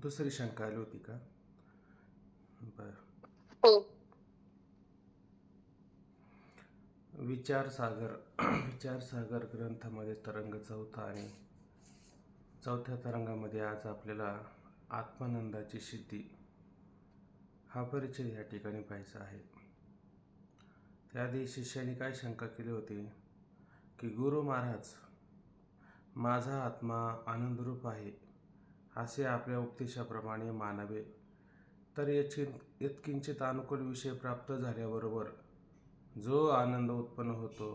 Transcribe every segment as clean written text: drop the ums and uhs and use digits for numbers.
दुसरी शंका आली होती का? बर. हो. विचारसागर विचारसागर ग्रंथामध्ये तरंग चौथा आणि चौथ्या तरंगामध्ये आज आपल्याला आत्मानंदाची सिद्धी हा परिचय या ठिकाणी पाहायचा आहे. त्याआधी शिष्याने काय शंका केली होती की गुरु महाराज, माझा आत्मा आनंदरूप आहे असे आपल्या उपदेशाप्रमाणे मानावे, तर यत्किंचित अनुकूल विषय प्राप्त झाल्याबरोबर जो आनंद उत्पन्न होतो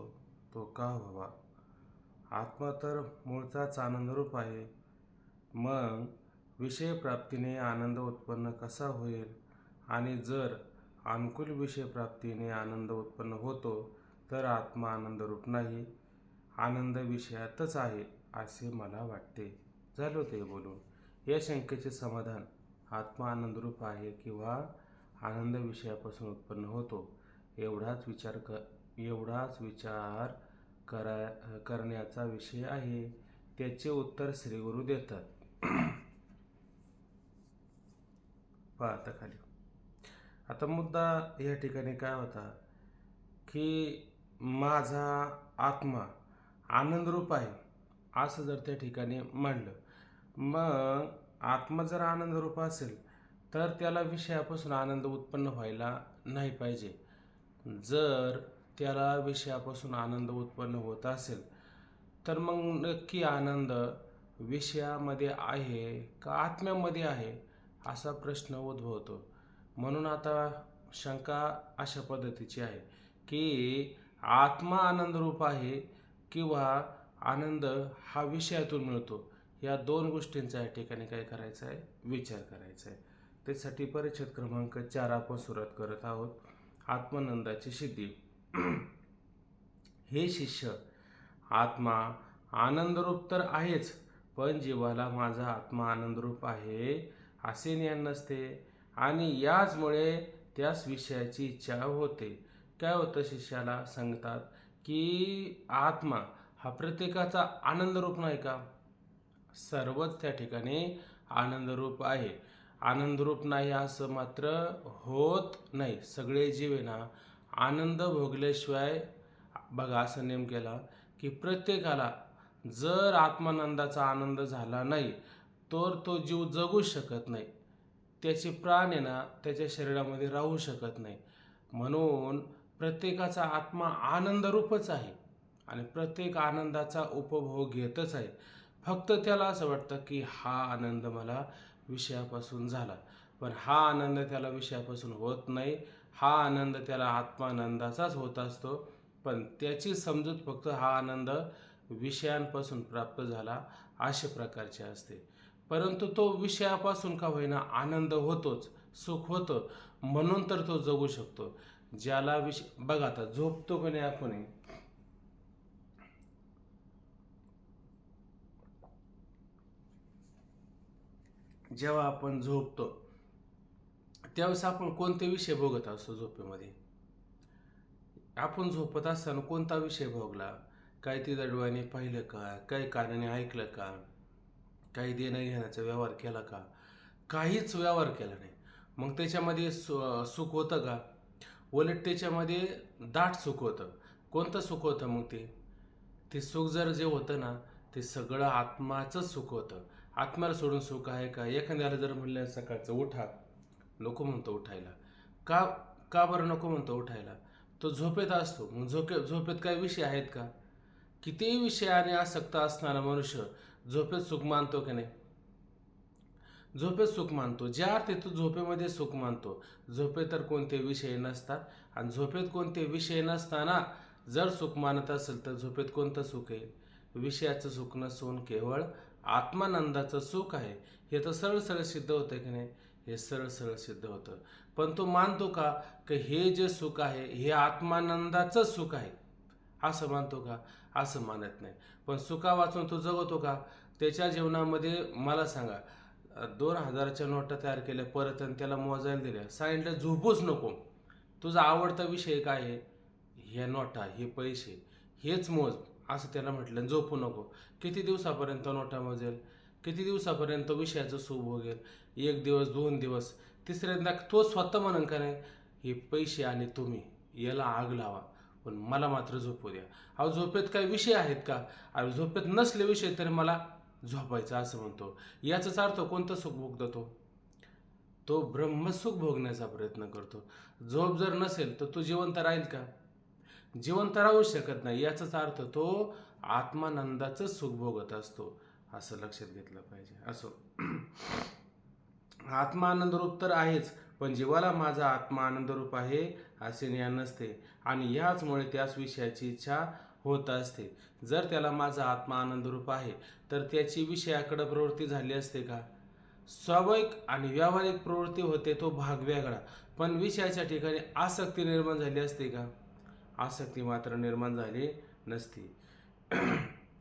तो का व्हावा? आत्मा तर मूळचाच आनंदरूप आहे, मग विषयप्राप्तीने आनंद उत्पन्न कसा होईल? आणि जर अनुकूल विषयप्राप्तीने आनंद उत्पन्न होतो तर आत्मा आनंदरूप नाही, आनंद विषयातच आहे असे मला वाटते. झालं होते बोलून. या शंकेचे समाधान आत्मा आनंदरूप आहे किंवा आनंद विषयापासून उत्पन्न होतो एवढाच विचार करण्याचा विषय आहे. त्याचे उत्तर श्रीगुरु देतात. पहा आता खाली. आता मुद्दा या ठिकाणी काय होता की माझा आत्मा आनंदरूप आहे असं जर त्या ठिकाणी मांडलं, मग आत्मा जर आनंदरूप असेल तर त्याला विषयापासून आनंद उत्पन्न व्हायला नाही पाहिजे. जर त्याला विषयापासून आनंद उत्पन्न होत असेल तर मग नक्की आनंद विषयामध्ये आहे का आत्म्यामध्ये आहे असा प्रश्न उद्भवतो. म्हणून आता शंका अशा पद्धतीची आहे की आत्मा आनंदरूप आहे किंवा आनंद हा विषयातून मिळतो, या दोन गोष्टींचा या ठिकाणी काय करायचा आहे, विचार करायचा आहे. त्यासाठी परिच्छेद क्रमांक 4 आपण सुरुवात करत आहोत. आत्मानंदाची सिद्धी. हे शिष्य, आत्मा आनंदरूप तर आहेच, पण जीवाला माझा आत्मा आनंदरूप आहे असे ज्ञान नसते आणि याचमुळे त्यास विषयाची इच्छा होते. काय होतं, शिष्याला सांगतात की आत्मा हा प्रत्येकाचा आनंदरूप नाही का? सर्वच त्या ठिकाणी आनंदरूप आहे. आनंदरूप नाही असं मात्र होत नाही. सगळे जीव आहे ना आनंद भोगल्याशिवाय, बघा असं नेम केला की प्रत्येकाला जर आत्मानंदाचा आनंद झाला नाही तर तो जीव जगू शकत नाही, त्याचे प्राण आहे ना त्याच्या शरीरामध्ये राहू शकत नाही. म्हणून प्रत्येकाचा आत्मा आनंदरूपच आहे आणि प्रत्येक आनंदाचा उपभोग घेतच आहे. फक्त त्याला असं वाटतं की हा आनंद मला विषयापासून झाला, पण हा आनंद त्याला विषयापासून होत नाही. हा आनंद त्याला आत्मानंदाचाच होत असतो, पण त्याची समजूत फक्त हा आनंद विषयांपासून प्राप्त झाला अशा प्रकारचे असते. परंतु तो विषयापासून का होईना आनंद होतोच, सुख होतं, म्हणून तर तो जगू शकतो. ज्याला बघा आता झोपतो कोणी आपण, जेव्हा आपण झोपतो त्यावेळेस आपण कोणते विषय भोगत असतो झोपेमध्ये? आपण झोपत असताना कोणता विषय भोगला? काही तिथं डोळ्याने पाहिलं का? काही कानाने ऐकलं का? काही देणं घेण्याचा व्यवहार केला का? काहीच व्यवहार केला नाही. मग त्याच्यामध्ये सुख होतं का? उलट त्याच्यामध्ये दाट सुख होतं. कोणतं सुख होतं मग ते सुख जर जे होतं ना ते सगळं आत्माचं सुख होतं. आत्म्याला सोडून सुख आहे का? एखाद्याला जर म्हणलं सकाळचं उठा, नको म्हणतो उठायला. का का बरं नको म्हणतो उठायला? तो झोपेत असतो. मग झोपेत काही विषय आहेत का? कितीही विषयाने आसक्त असणारा मनुष्य झोपेत सुख मानतो की नाही? झोपेत सुख मानतो. ज्या अर्थी तो झोपेमध्ये सुख मानतो, झोपेत तर कोणते विषय नसतात. आणि झोपेत कोणते विषय नसताना जर सुख मानत असेल तर झोपेत कोणतं सुख आहे? विषयाचं सुख नसून केवळ आत्मानंदाचं सुख आहे. हे तर सरळ सरळ सिद्ध होतं की नाही? हे सरळ सरळ सिद्ध होतं. पण तो मानतो का की हे जे सुख आहे हे आत्मानंदाचं सुख आहे असं मानतो का? असं मानत नाही. पण सुखा वाचून तो जगतो का? त्याच्या जीवनामध्ये मला सांगा, 2000च्या नोटा तयार केल्या परत आणि त्याला मोजायला दिल्या, सांगितलं झोपूच नको, तुझा आवडता विषय काय आहे? हे नोटा, हे पैसे, हेच मोज असं त्याला म्हटलं, झोपू नको. किती दिवसापर्यंत नोटा मोजेल? किती दिवसापर्यंत विषयाचं सुख भोगेल? 1 दिवस, 2 दिवस. तिसऱ्यांदा तो स्वतः म्हणन का नाही, हे पैसे आणि तुम्ही याला आग लावा, पण मला मात्र झोपू द्या. अहो, झोपेत काही विषय आहेत का? अरे झोपेत नसले विषय तरी मला झोपायचं असं म्हणतो. याचाच अर्थ कोणतं सुख भोगतो तो? तो ब्रह्मसुख भोगण्याचा प्रयत्न करतो. झोप जर नसेल तर तो जिवंत राहील का? जिवंत राहू शकत नाही. याचाच अर्थ तो आत्मानंदाचं सुख भोगत असतो, असं लक्षात घेतलं पाहिजे. असो, आत्मा आनंदरूप तर आहेच, पण जीवाला माझा आत्मा आनंदरूप आहे असे ज्ञान नसते आणि याचमुळे त्याच विषयाची इच्छा होत असते. जर त्याला माझा आत्मा आनंदरूप आहे तर त्याची विषयाकडे प्रवृत्ती झाली असते का? स्वाभाविक आणि व्यावहारिक प्रवृत्ती होते, तो भाग वेगळा. पण विषयाच्या ठिकाणी आसक्ती निर्माण झाली असते का? आसक्ती मात्र निर्माण झाली नसती.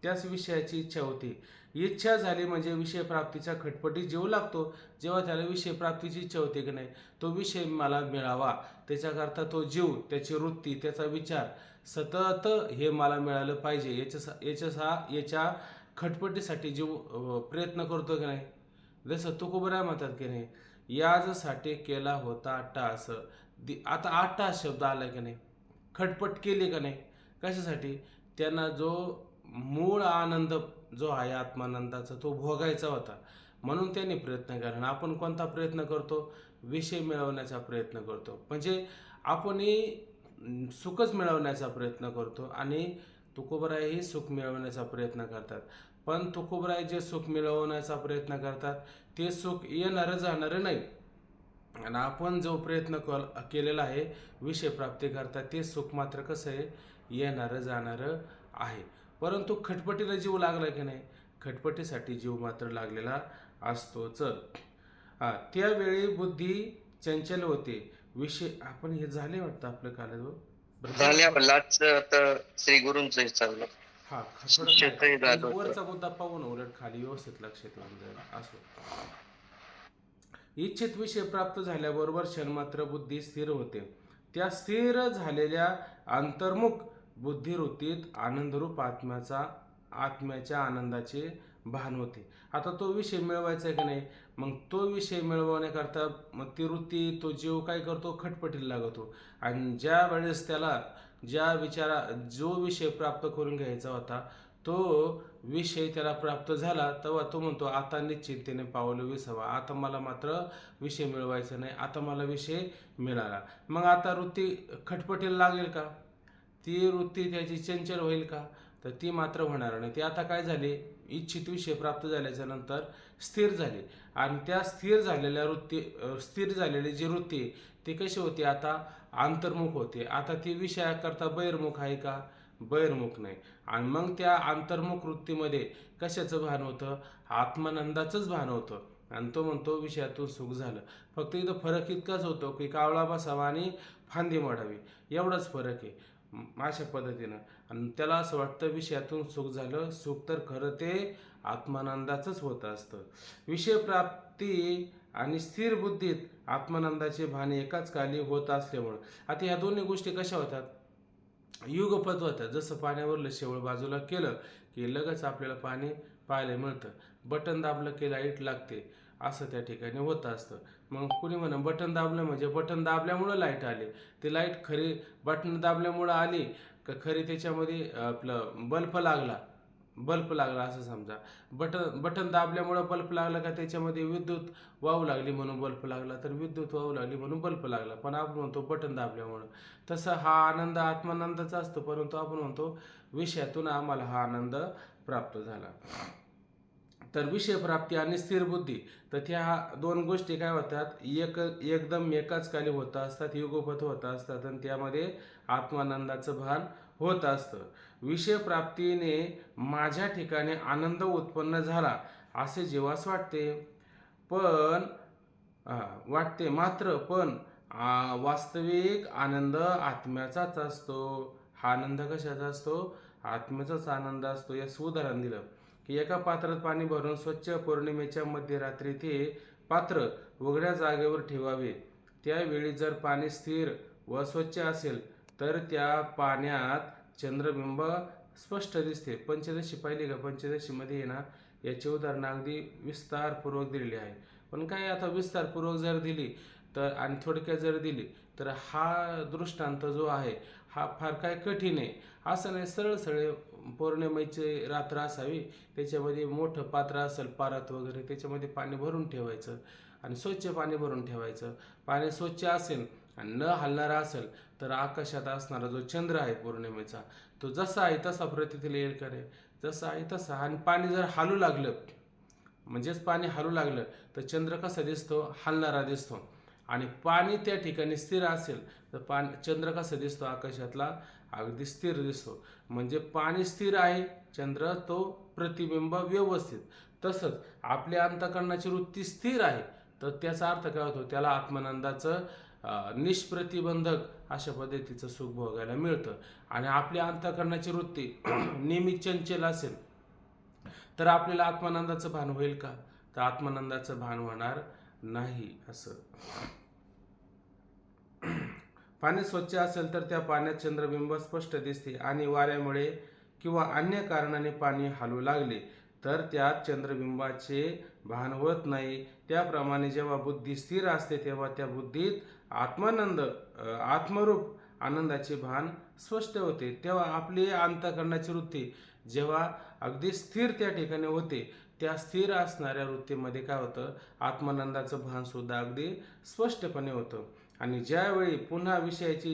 त्याच विषयाची इच्छा होती. इच्छा झाली म्हणजे विषय प्राप्तीच्या खटपटीत जीव लागतो. जेव्हा त्याला विषय प्राप्तीची इच्छा होते की नाही, तो विषय मला मिळावा, त्याच्याकरता तो जीव, त्याची वृत्ती, त्याचा विचार सतत हे मला मिळालं पाहिजे याच्या खटपटीसाठी जीव प्रयत्न करतो की नाही. जसं तुकोबराय म्हणतात की नाही, याजसाठी केला होता टास. आता 8 तास शब्द आला की नाही, खटपट केली का नाही, कशासाठी? त्यांना जो मूळ आनंद जो आहे आत्मानंदाचा तो भोगायचा होता, म्हणून त्यांनी प्रयत्न केला. आणि आपण कोणता प्रयत्न करतो? विषय मिळवण्याचा प्रयत्न करतो. म्हणजे आपणही सुखच मिळवण्याचा प्रयत्न करतो आणि तुकोबरायही सुख मिळवण्याचा प्रयत्न करतात. पण तुकोबराय जे सुख मिळवण्याचा प्रयत्न करतात ते सुख येणारं जाणारं नाही, आणि आपण जो प्रयत्न केलेला आहे विषय प्राप्ती करता ते सुख मात्र कसं आहे, येणारं जाणारं आहे. परंतु खटपटीला जीव लागला की नाही, खटपटीसाठी जीव मात्र लागलेला असतोच. त्यावेळी बुद्धी चंचल होते. विषय आपण हे झाले वाटतं आपलं काल झाले आपलं आजचं आता श्री गुरूंचं हे चाललं. हा थोडं शिष्याचंही झालं होतं. वरचा मुद्दा पाहून उलट खाली व्यवस्थित लक्षात येऊन जाईल. असो, इच्छित विषय प्राप्त झाल्याबरोबर क्षणमात्र बुद्धी स्थिर होते. त्या स्थिर झालेल्या अंतर्मुख बुद्धिवृत्तीत आनंदरूप आत्म्याच्या आनंदाचे भान होते. आता तो विषय मिळवायचा आहे की नाही, मग तो विषय मिळवण्याकरता मग ती वृत्ती, तो जीव काय करतो, खटपटीला लागतो. आणि ज्या वेळेस त्याला जो विषय प्राप्त करून घ्यायचा होता तो विषय त्याला प्राप्त झाला, तेव्हा तो म्हणतो आता निश्चिंतेने पावलं विसावा. आता मला मात्र विषय मिळवायचा नाही, आता मला विषय मिळाला. मग आता वृत्ती खटपटीला लागेल का? ती वृत्ती त्याची चंचल होईल का? तर ती मात्र होणार नाही. ती आता काय झाली, इच्छित विषय प्राप्त झाल्याच्या नंतर स्थिर झाली. आणि त्या स्थिर झालेली जी वृत्ती ती कशी होती, आता अंतर्मुख होते. आता ती विषयाकरता बहिर्मुख आहे का? बहिर्मुख नाही. आणि मग त्या अंतर्मुख वृत्तीमध्ये कशाचं भान होतं? आत्मानंदाचंच भान होतं. आणि तो म्हणतो विषयातून सुख झालं. फक्त इथं फरक इतकाच होतो की कावळा बसावा आणि फांदी मोडावी, एवढाच फरक आहे अशा पद्धतीनं. आणि त्याला असं वाटतं विषयातून सुख झालं. सुख तर खरं ते आत्मानंदाचंच होत असतं. विषय प्राप्ती आणि स्थिर बुद्धीत आत्मानंदाचे भान एकाच काली होत असल्यामुळं आता ह्या दोन्ही गोष्टी कशा होतात, युगपत होतात. जसं पाण्यावरलं शेवळ बाजूला केलं की लगेच आपल्याला पाणी पाहायला मिळतं, बटन दाबलं की लाईट लागते, असं त्या ठिकाणी होत असतं. मग कुणी म्हणा बटन दाबलं म्हणजे बटन दाबल्यामुळं लाईट आली. ती लाईट खरी बटन दाबल्यामुळं आली का खरी त्याच्यामध्ये आपलं बल्ब लागला असं समजा. बटन दाबल्यामुळं बल्ब लागला का त्याच्यामध्ये विद्युत वाहू लागली म्हणून बल्ब लागला, तर विद्युत वाहू लागली म्हणून बल्ब लागला. पण आपण म्हणतो बटन दाबल्यामुळं. तसं हा आनंद आत्मानंदाचा असतो, परंतु आपण म्हणतो विषयातून आम्हाला हा आनंद प्राप्त झाला. तर विषय प्राप्ती आणि स्थिर बुद्धी, तर त्या दोन गोष्टी काय होतात, एकदम एकाच काली होत असतात, युगोपत होत असतात आणि त्यामध्ये आत्मानंदाचं भान होत असतं. विषय प्राप्तीने माझ्या ठिकाणी आनंद उत्पन्न झाला असे जीवास वाटते. पण पण वास्तविक आनंद आत्म्याचाच असतो. हा आनंद कशाचा असतो? आत्म्याचाच आनंद असतो. याचं उदाहरण दिलं की एका पात्रात पाणी भरून स्वच्छ पौर्णिमेच्या मध्यरात्री ते पात्र उघड्या जागेवर ठेवावे. त्यावेळी जर पाणी स्थिर व स्वच्छ असेल तर त्या पाण्यात चंद्रबिंब स्पष्ट दिसते. पंचदशी पाहिली का? पंचदशीमध्ये आहे ना याची उदाहरणं अगदी विस्तारपूर्वक दिलेली आहे. पण काय आता विस्तारपूर्वक जर दिली तर आणि थोडक्यात जर दिली तर हा दृष्टांत जो आहे हा फार काय कठीण आहे असं नाही. सरळ सरळ पौर्णिमेची रात्र असावी, त्याच्यामध्ये मोठं पात्र असेल पारात वगैरे, त्याच्यामध्ये पाणी भरून ठेवायचं आणि स्वच्छ पाणी भरून ठेवायचं. पाणी स्वच्छ असेल आणि न हलणारा असेल तर आकाशात असणारा जो चंद्र आहे पौर्णिमेचा तो जसा आहे तसा प्रतीतील येईल करे, जसा आहे तसा. आणि पाणी जर हालू लागलं म्हणजेच पाणी हालू लागलं तर चंद्र कसा दिसतो? हलणारा दिसतो. आणि पाणी त्या ठिकाणी स्थिर असेल तर चंद्र कसा दिसतो? आकाशातला अगदी स्थिर दिसतो. म्हणजे पाणी स्थिर आहे, चंद्र तो प्रतिबिंब व्यवस्थित. तसंच आपल्या अंतःकरणाची वृत्ती स्थिर आहे तर त्याचा अर्थ काय होतो? त्याला आत्मानंदाचं निष्प्रतिबंधक अशा पद्धतीचं सुख भोगायला मिळतं. आणि आपल्या अंतःकरणाची वृत्ती नेहमी चंचल असेल तर आपल्याला आत्मानंदाचं भान होईल का? तर आत्मानंदाचं भान होणार नाही. असं पाणी स्वच्छ असेल तर त्या पाण्यात चंद्रबिंब स्पष्ट दिसते आणि वाऱ्यामुळे किंवा अन्य कारणाने पाणी हालू लागले तर त्यात चंद्रबिंबाचे भान होत नाही. त्याप्रमाणे जेव्हा बुद्धी स्थिर असते तेव्हा त्या बुद्धीत आत्मरूप आनंदाचे भान स्पष्ट होते. तेव्हा आपली अंतःकरणाची वृत्ती जेव्हा अगदी स्थिर त्या ठिकाणी होते, त्या स्थिर असणाऱ्या वृत्तीमध्ये काय होतं? आत्मानंदाचं भान सुद्धा अगदी स्पष्टपणे होतं. आणि ज्यावेळी पुन्हा विषयाची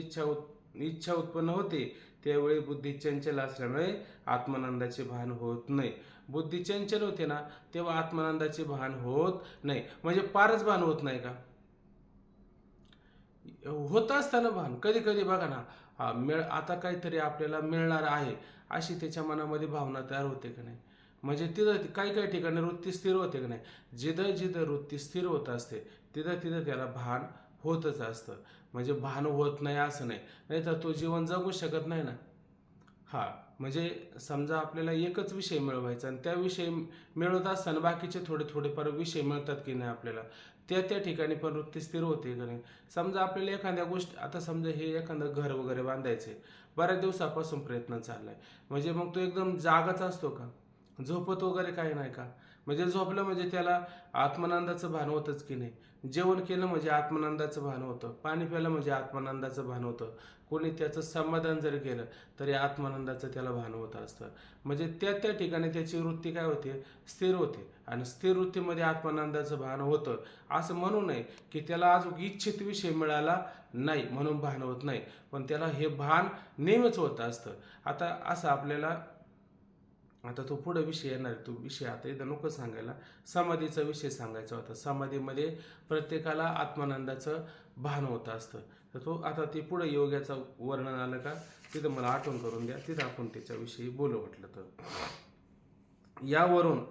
इच्छा उत्पन्न होते त्यावेळी बुद्धी चंचल असल्यामुळे आत्मानंदाचे भान होत नाही. बुद्धी चंचल होते ना तेव्हा आत्मानंदाचे भान होत नाही. म्हणजे पारच भान होत नाही का? होत असताना भान कधी कधी बघा ना, आता काहीतरी आपल्याला मिळणार आहे अशी त्याच्या मनामध्ये भावना तयार होते का नाही? म्हणजे तिथं काही काही ठिकाणी वृत्ती स्थिर होते का नाही? जिथं जिथं वृत्ती स्थिर होत असते तिथं तिथं त्याला भान होतच असतं. म्हणजे भान होत नाही असं नाही, नाही तर तो जीवन जगू शकत नाही ना. म्हणजे समजा आपल्याला एकच विषय मिळवायचा आणि त्या विषय मिळवत असताना बाकीचे थोडेफार विषय मिळतात की नाही आपल्याला, त्या ठिकाणी पण वृत्ती स्थिर होते का नाही? समजा आपल्याला एखाद्या गोष्ट, आता समजा हे एखादं घर वगैरे बांधायचे, बऱ्याच दिवसापासून प्रयत्न चाललाय, म्हणजे मग तो एकदम जागाच असतो का? झोपत वगैरे काही नाही का? म्हणजे झोपलं म्हणजे त्याला आत्मानंदाचं भान होतच की नाही? जेवण केलं म्हणजे आत्मानंदाचं भान होतं, पाणी प्यालं म्हणजे आत्मानंदाचं भान होतं, कोणी त्याचं समाधान जर केलं तरी आत्मानंदाचं त्याला भान होत असतं. म्हणजे त्या ठिकाणी त्याची वृत्ती काय होते? स्थिर होते. आणि स्थिर वृत्तीमध्ये आत्मानंदाचं भान होतं. असं म्हणू नये की त्याला अजून इच्छित विषय मिळाला नाही म्हणून भान होत नाही, पण त्याला हे भान नेहमीच होत असतं. आता असं आपल्याला, आता तो पुढे विषय येणार, तो विषय आता इथं नको सांगायला, समाधीचा विषय सांगायचा होता. समाधीमध्ये प्रत्येकाला आत्मानंदाचं भान होत असतं. तर तो आता ते पुढे योगाचं वर्णन आलं का तिथं मला आठवण करून द्या, तिथं आपण त्याच्याविषयी बोलू म्हटलं तर. यावरून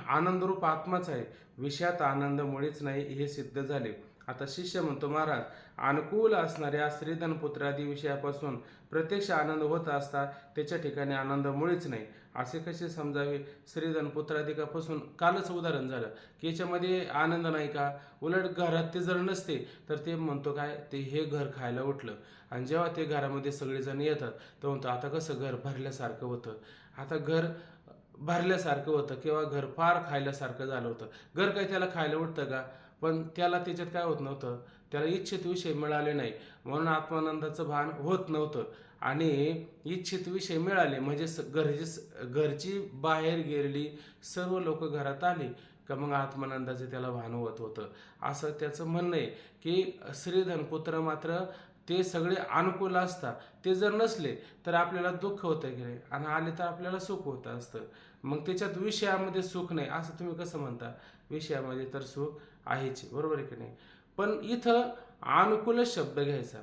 आनंदरूप आत्माच आहे, विषयात आनंद मुळीच नाही हे सिद्ध झाले. आता शिष्य म्हणतो, महाराज, अनुकूल असणाऱ्या स्त्रीधन पुत्रादी विषयापासून प्रत्यक्ष आनंद होत असता त्याच्या ठिकाणी आनंद मुळीच नाही असे कसे समजावे? स्त्रीधन पुत्राधिकापासून कालच उदाहरण झालं की याच्यामध्ये आनंद नाही का? उलट घरात ते जर नसते तर ते म्हणतो काय, ते हे घर खायला उठलं. आणि जेव्हा ते घरामध्ये सगळेजण येतात तर म्हणतो आता कसं घर भरल्यासारखं होतं. आता घर भरल्यासारखं होतं किंवा घर फार खायल्यासारखं झालं होतं. घर काही त्याला खायला उठतं का? पण त्याला त्याच्यात काय होत नव्हतं, त्याला इच्छित विषय मिळाले नाही म्हणून आत्मानंदाचं भान होत नव्हतं. आणि इच्छित विषय मिळाले म्हणजे घरची बाहेर गेलेली सर्व लोक घरात आली का मग आत्मानंदाचं त्याला भान होत होतं. असं त्याचं म्हणणं आहे की श्रीधन पुत्र मात्र ते सगळे अनुकूल असतात, ते जर नसले तर आपल्याला दुःख होतं की नाही, आणि आले तर आपल्याला सुख होतं असतं. मग त्याच्यात विषयामध्ये सुख नाही असं तुम्ही कसं म्हणता? विषयामध्ये तर सुख आहेच, बरोबर आहे की नाही? पण इथं अनुकूलच शब्द घ्यायचा,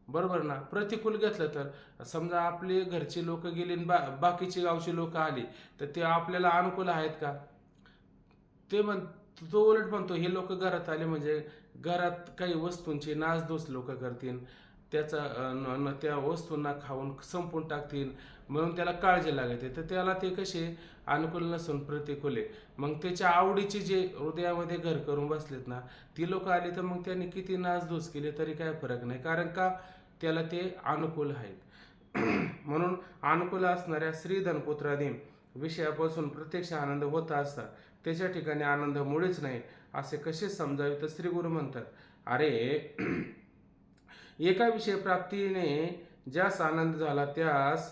बरोबर ना? प्रतिकूल घेतलं तर समजा आपले घरचे लोक गेले बाकीची गावची लोक आली तर ते आपल्याला अनुकूल आहेत का? तो उलट म्हणतो हे लोक घरात आले म्हणजे घरात काही वस्तूंची नासधूस लोक करतील, त्या वस्तूंना खाऊन संपून टाकतील म्हणून त्याला काळजी लागते, तर त्याला ते कसे अनुकूल नसून प्रतिकूल आहे. मग त्याच्या आवडीची जे हृदयामध्ये घर करून बसलेत ना ती लोक आली तर मग त्यांनी किती नासधूस केली तरी काय फरक नाही, कारण का त्याला ते अनुकूल आहेत. म्हणून अनुकूल असणाऱ्या स्त्री धनपुत्रादी विषयापासून प्रत्यक्ष आनंद होत असता त्याच्या ठिकाणी आनंद मुळीच नाही असे कसे समजावे. तर श्री गुरु म्हणतात, अरे एका विषय प्राप्तीने ज्यास आनंद झाला त्यास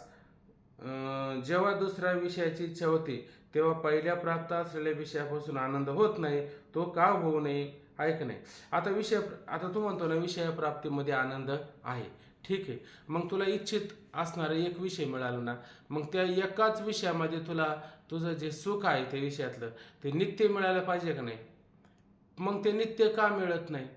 जेव्हा दुसऱ्या विषयाची इच्छा होते तेव्हा पहिल्या प्राप्त असलेल्या विषयापासून आनंद होत नाही. तो का होऊ नये? ऐक नाही. आता तू म्हणतो ना विषय प्राप्तीमध्ये आनंद आहे, ठीक आहे. मग तुला इच्छित असणारा एक विषय मिळाला ना, मग त्या एकाच विषयामध्ये तुला तुझं जे सुख आहे त्या विषयातलं ते नित्य मिळालं पाहिजे का नाही? मग ते नित्य का मिळत नाही?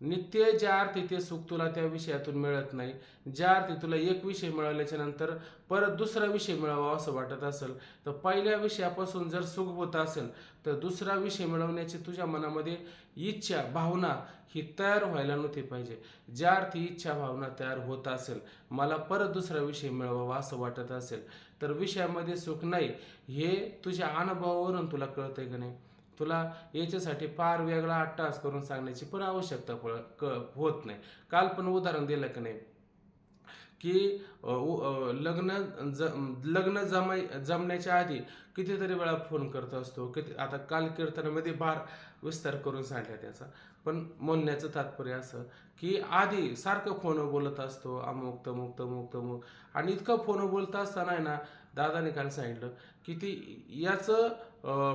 नित्य ज्या अर्थी ते सुख तुला त्या विषयातून मिळत नाही, ज्या अर्थी तुला एक विषय मिळाल्याच्या नंतर परत दुसरा विषय मिळावा असं वाटत असेल, तर पहिल्या विषयापासून जर सुख होत असेल तर दुसरा विषय मिळवण्याची तुझ्या मनामध्ये इच्छा भावना ही तयार व्हायला नव्हती पाहिजे. ज्या अर्थी इच्छा भावना तयार होत असेल, मला परत दुसरा विषय मिळवावा असं वाटत असेल, तर विषयामध्ये सुख नाही हे तुझ्या अनुभवावरून तुला कळतंय का नाही? तुला याच्यासाठी फार वेगळा अट्टास करून सांगण्याची पण आवश्यकता होत नाही. काल पण उदाहरण दिलं की नाही की लग्न जमण्याच्या आधी कितीतरी वेळा फोन करत असतो. आता काल कीर्तनामध्ये फार विस्तार करून सांगितला त्याचा, पण म्हणण्याचं तात्पर्य असं की आधी सारखं फोनवर बोलत असतो, अमुक तमुक तमुक तमुक, आणि इतकं फोनवर बोलत असताना आहे ना, दादाने काल सांगितलं की ती याचं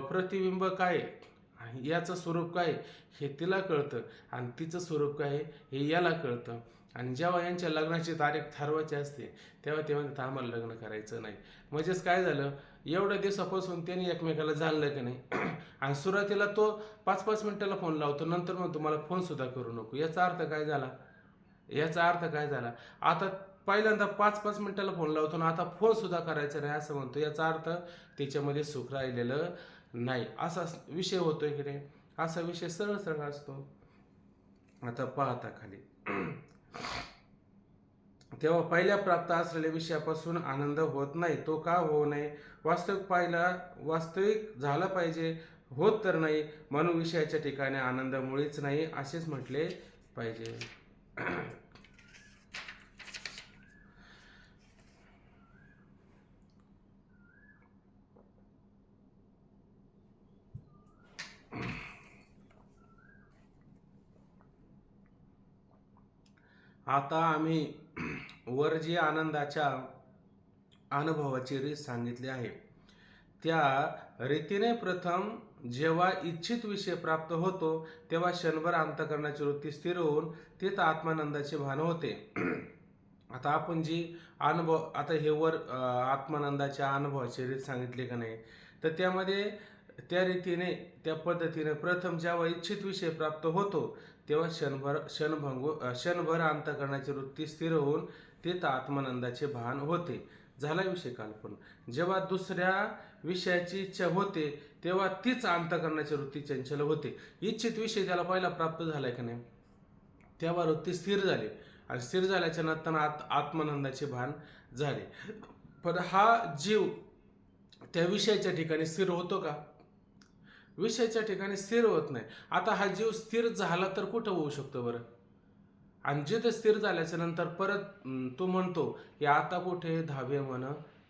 प्रतिबिंब काय आहे, याचं स्वरूप काय हे तिला कळतं आणि तिचं स्वरूप काय हे याला कळतं. आणि जेव्हा यांच्या लग्नाची तारीख ठरवायची असते तेव्हा ते म्हणतात आम्हाला लग्न करायचं नाही. म्हणजेच काय झालं, एवढ्या दिवसापासून त्यांनी एकमेकाला जाणलं की नाही आणि सुरुवातीला तो 5-5 मिनिटाला फोन लावतो, नंतर मग तुम्हाला फोन सुद्धा करू नको. याचा अर्थ काय झाला? आता पहिल्यांदा 5-5 मिनिटाला फोन लावतो ना, आता फोन सुद्धा करायचा नाही असं म्हणतो. याचा अर्थ त्याच्यामध्ये सुख राहिलेलं नाही असा विषय होतोय की नाही? असा विषय सरळ सरळ असतो. आता पाहता खाली तेव्हा पहिल्या प्राप्त असलेल्या विषयापासून आनंद होत नाही. तो का होऊ नये? वास्तविक झाला पाहिजे, होत तर नाही, म्हणून विषयाच्या ठिकाणी आनंद मुळीच नाही असेच म्हटले पाहिजे. आता आम्ही वर जी आनंदाच्या अनुभवाची रीत सांगितली आहे त्या रीतीने प्रथम जेव्हा इच्छित विषय प्राप्त होतो तेव्हा क्षणभर अंतःकरणाची वृत्ती स्थिर होऊन तिथं आत्मानंदाचे भान होते. आता आपण जी अनुभव आता हे वर आत्मानंदाच्या अनुभवाची रीत सांगितली का नाही, तर त्यामध्ये त्या रीतीने त्या पद्धतीने प्रथम जेव्हा इच्छित विषय प्राप्त होतो तेव्हा क्षणभर अंतःकरणाची वृत्ती स्थिर होऊन तिथं आत्मानंदाचे भान होते. झाला विषय काल पण. जेव्हा दुसऱ्या विषयाची इच्छा होते तेव्हा तीच अंतःकरणाची वृत्ती चंचल होते. इच्छित विषय त्याला पहिला प्राप्त झालाय का नाही, तेव्हा वृत्ती स्थिर झाली आणि स्थिर झाल्याच्या नंतर आत्मानंदाचे भान झाले. पण हा जीव त्या विषयाच्या ठिकाणी स्थिर होतो का? विषयाच्या ठिकाणी स्थिर होत नाही. आता हा जीव स्थिर झाला तर कुठं होऊ शकतो बरं? आणि जिथं स्थिर झाल्याच्या नंतर परत तो म्हणतो की आता कुठे धावे म्हण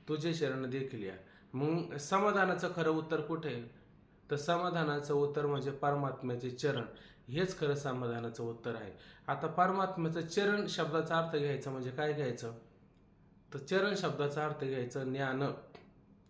तुझे शरण देखील या. मग समाधानाचं खरं उत्तर कुठे आहे? तर समाधानाचं उत्तर म्हणजे परमात्म्याचे चरण, हेच खरं समाधानाचं उत्तर आहे. आता परमात्म्याचं चरण शब्दाचा अर्थ घ्यायचा म्हणजे काय घ्यायचं? तर चरण शब्दाचा अर्थ घ्यायचं ज्ञान.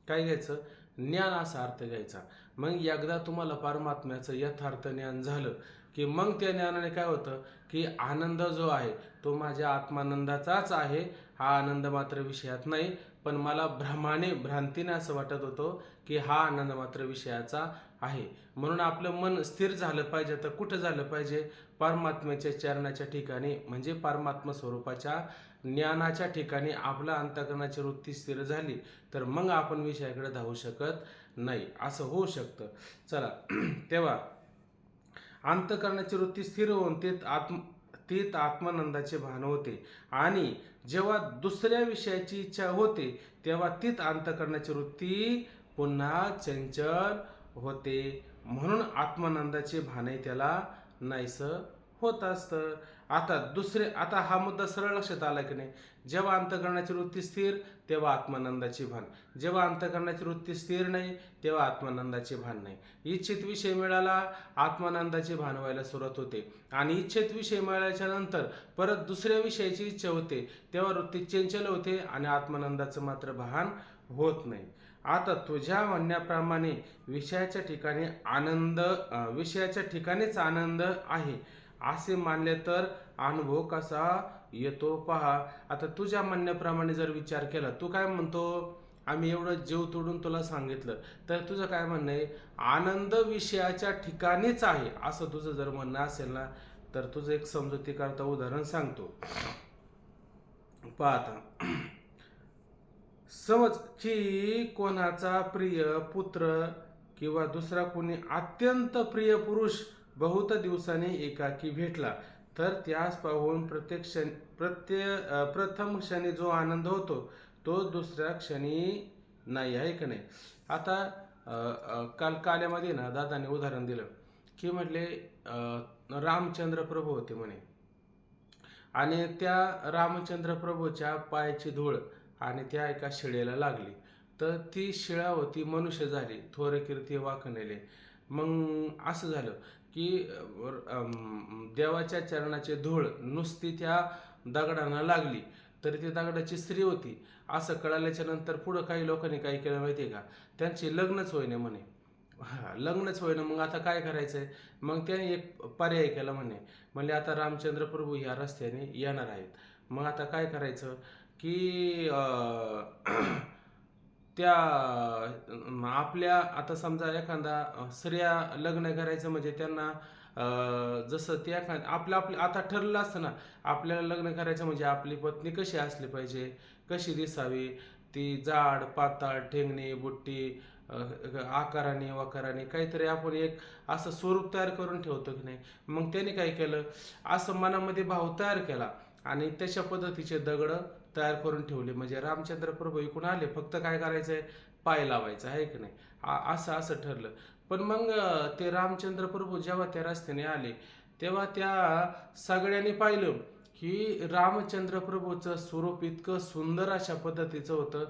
काय घ्यायचं? ज्ञान असा अर्थ घ्यायचा. मग एकदा तुम्हाला परमात्म्याचं यथार्थ ज्ञान झालं की मग त्या ज्ञानाने काय होतं की आनंद जो आहे तो माझ्या आत्मानंदाचाच आहे. हा आनंद मात्र विषयात नाही, पण मला भ्रांतीने असं वाटत होतं की हा आनंद मात्र विषयाचा आहे. म्हणून आपलं मन स्थिर झालं पाहिजे. तर कुठं झालं पाहिजे? परमात्म्याच्या चरणाच्या ठिकाणी, म्हणजे परमात्मा स्वरूपाच्या ज्ञानाच्या ठिकाणी आपल्या अंतःकरणाची वृत्ती स्थिर झाली तर मग आपण विषयाकडे धावू शकत नाही. असं होऊ शकतं. चला तेव्हा अंतःकरणाची वृत्ती स्थिर होऊन तीत आत्मानंदाचे भान होते आणि जेव्हा दुसऱ्या विषयाची इच्छा होते तेव्हा तीत अंतःकरणाची वृत्ती पुन्हा चंचल होते. म्हणून आत्मानंदाचे भानही त्याला नाहीसं होत असतं. आता हा मुद्दा सरळ लक्षात आला की नाही. जेव्हा अंतःकरणाची वृत्ती स्थिर, तेव्हा आत्मानंदाची भान. जेव्हा अंतःकरणाची वृत्ती स्थिर नाही, तेव्हा आत्मानंदाची भान नाही. इच्छित विषय मिळाला, आत्मानंदाची भान व्हायला सुरुवात होते. आणि इच्छित विषय मिळाल्याच्या नंतर परत दुसऱ्या विषयाची इच्छा होते, तेव्हा वृत्ती चंचल होते आणि आत्मानंदाचं मात्र भान होत नाही. आता तुझ्या म्हणण्याप्रमाणे विषयाच्या ठिकाणीच आनंद आहे असे मानले तर अनुभव कसा येतो पहा. आता तुझ्या म्हणण्याप्रमाणे जर विचार केला, तू काय म्हणतो, आम्ही एवढं जीव तोडून तुला सांगितलं, तर तुझं काय म्हणणं आहे, आनंद विषयाच्या ठिकाणीच आहे असं तुझं जर म्हणणं असेल ना, तर तुझं एक समजुती करता उदाहरण सांगतो. पहा आता, समज की कोणाचा प्रिय पुत्र किंवा दुसरा कोणी अत्यंत प्रिय पुरुष बहुत दिवसांनी एकाकी भेटला, तर त्यास पाहून प्रथम क्षणी जो आनंद होतो तो दुसऱ्या क्षणी नाही, आहे का नाही. आता काल काल्यामध्ये ना दादाने उदाहरण दिलं की म्हटले रामचंद्र प्रभू होते म्हणे, आणि त्या रामचंद्र प्रभूच्या पायाची धूळ आणि त्या एका शिळेला लागली, तर ती शिळा होती मनुष्य झाली, थोर कीर्ती वाखणले. मग असं झालं की देवाच्या चरणाची धूळ नुसती त्या दगडांना लागली, तर ती दगडाची स्त्री होती असं कळाल्याच्या नंतर पुढं काही लोकांनी काय केलं माहिती आहे का, त्यांची लग्नच होईना म्हणे. लग्नच होईना. मग आता काय करायचंय, मग त्याने एक पर्याय केला म्हणले आता रामचंद्र प्रभू ह्या रस्त्याने येणार आहेत, मग आता काय करायचं की त्या आपल्या आता समजा एखादा स्त्रिया लग्न करायचं म्हणजे त्यांना जसं त्या आपलं आपलं आता ठरलं असतं ना, आपल्याला लग्न करायचं म्हणजे आपली पत्नी कशी असली पाहिजे, कशी दिसावी, ती जाड पाताळ ठेंगणी बुट्टी आकाराने वकाराने काहीतरी आपण एक असं स्वरूप तयार करून ठेवतो की नाही. मग त्याने काय केलं, असं मनामध्ये भाव तयार केला आणि तशा पद्धतीचे दगड तयार करून ठेवले. म्हणजे रामचंद्र प्रभू इकडून आले, फक्त काय करायचंय, पाय लावायचं, आहे की नाही. असं असं ठरलं. पण मग ते रामचंद्र प्रभू जेव्हा त्या रस्त्याने आले, तेव्हा त्या सगळ्यांनी पाहिलं की रामचंद्र प्रभूचं स्वरूप इतकं सुंदर अशा पद्धतीचं होतं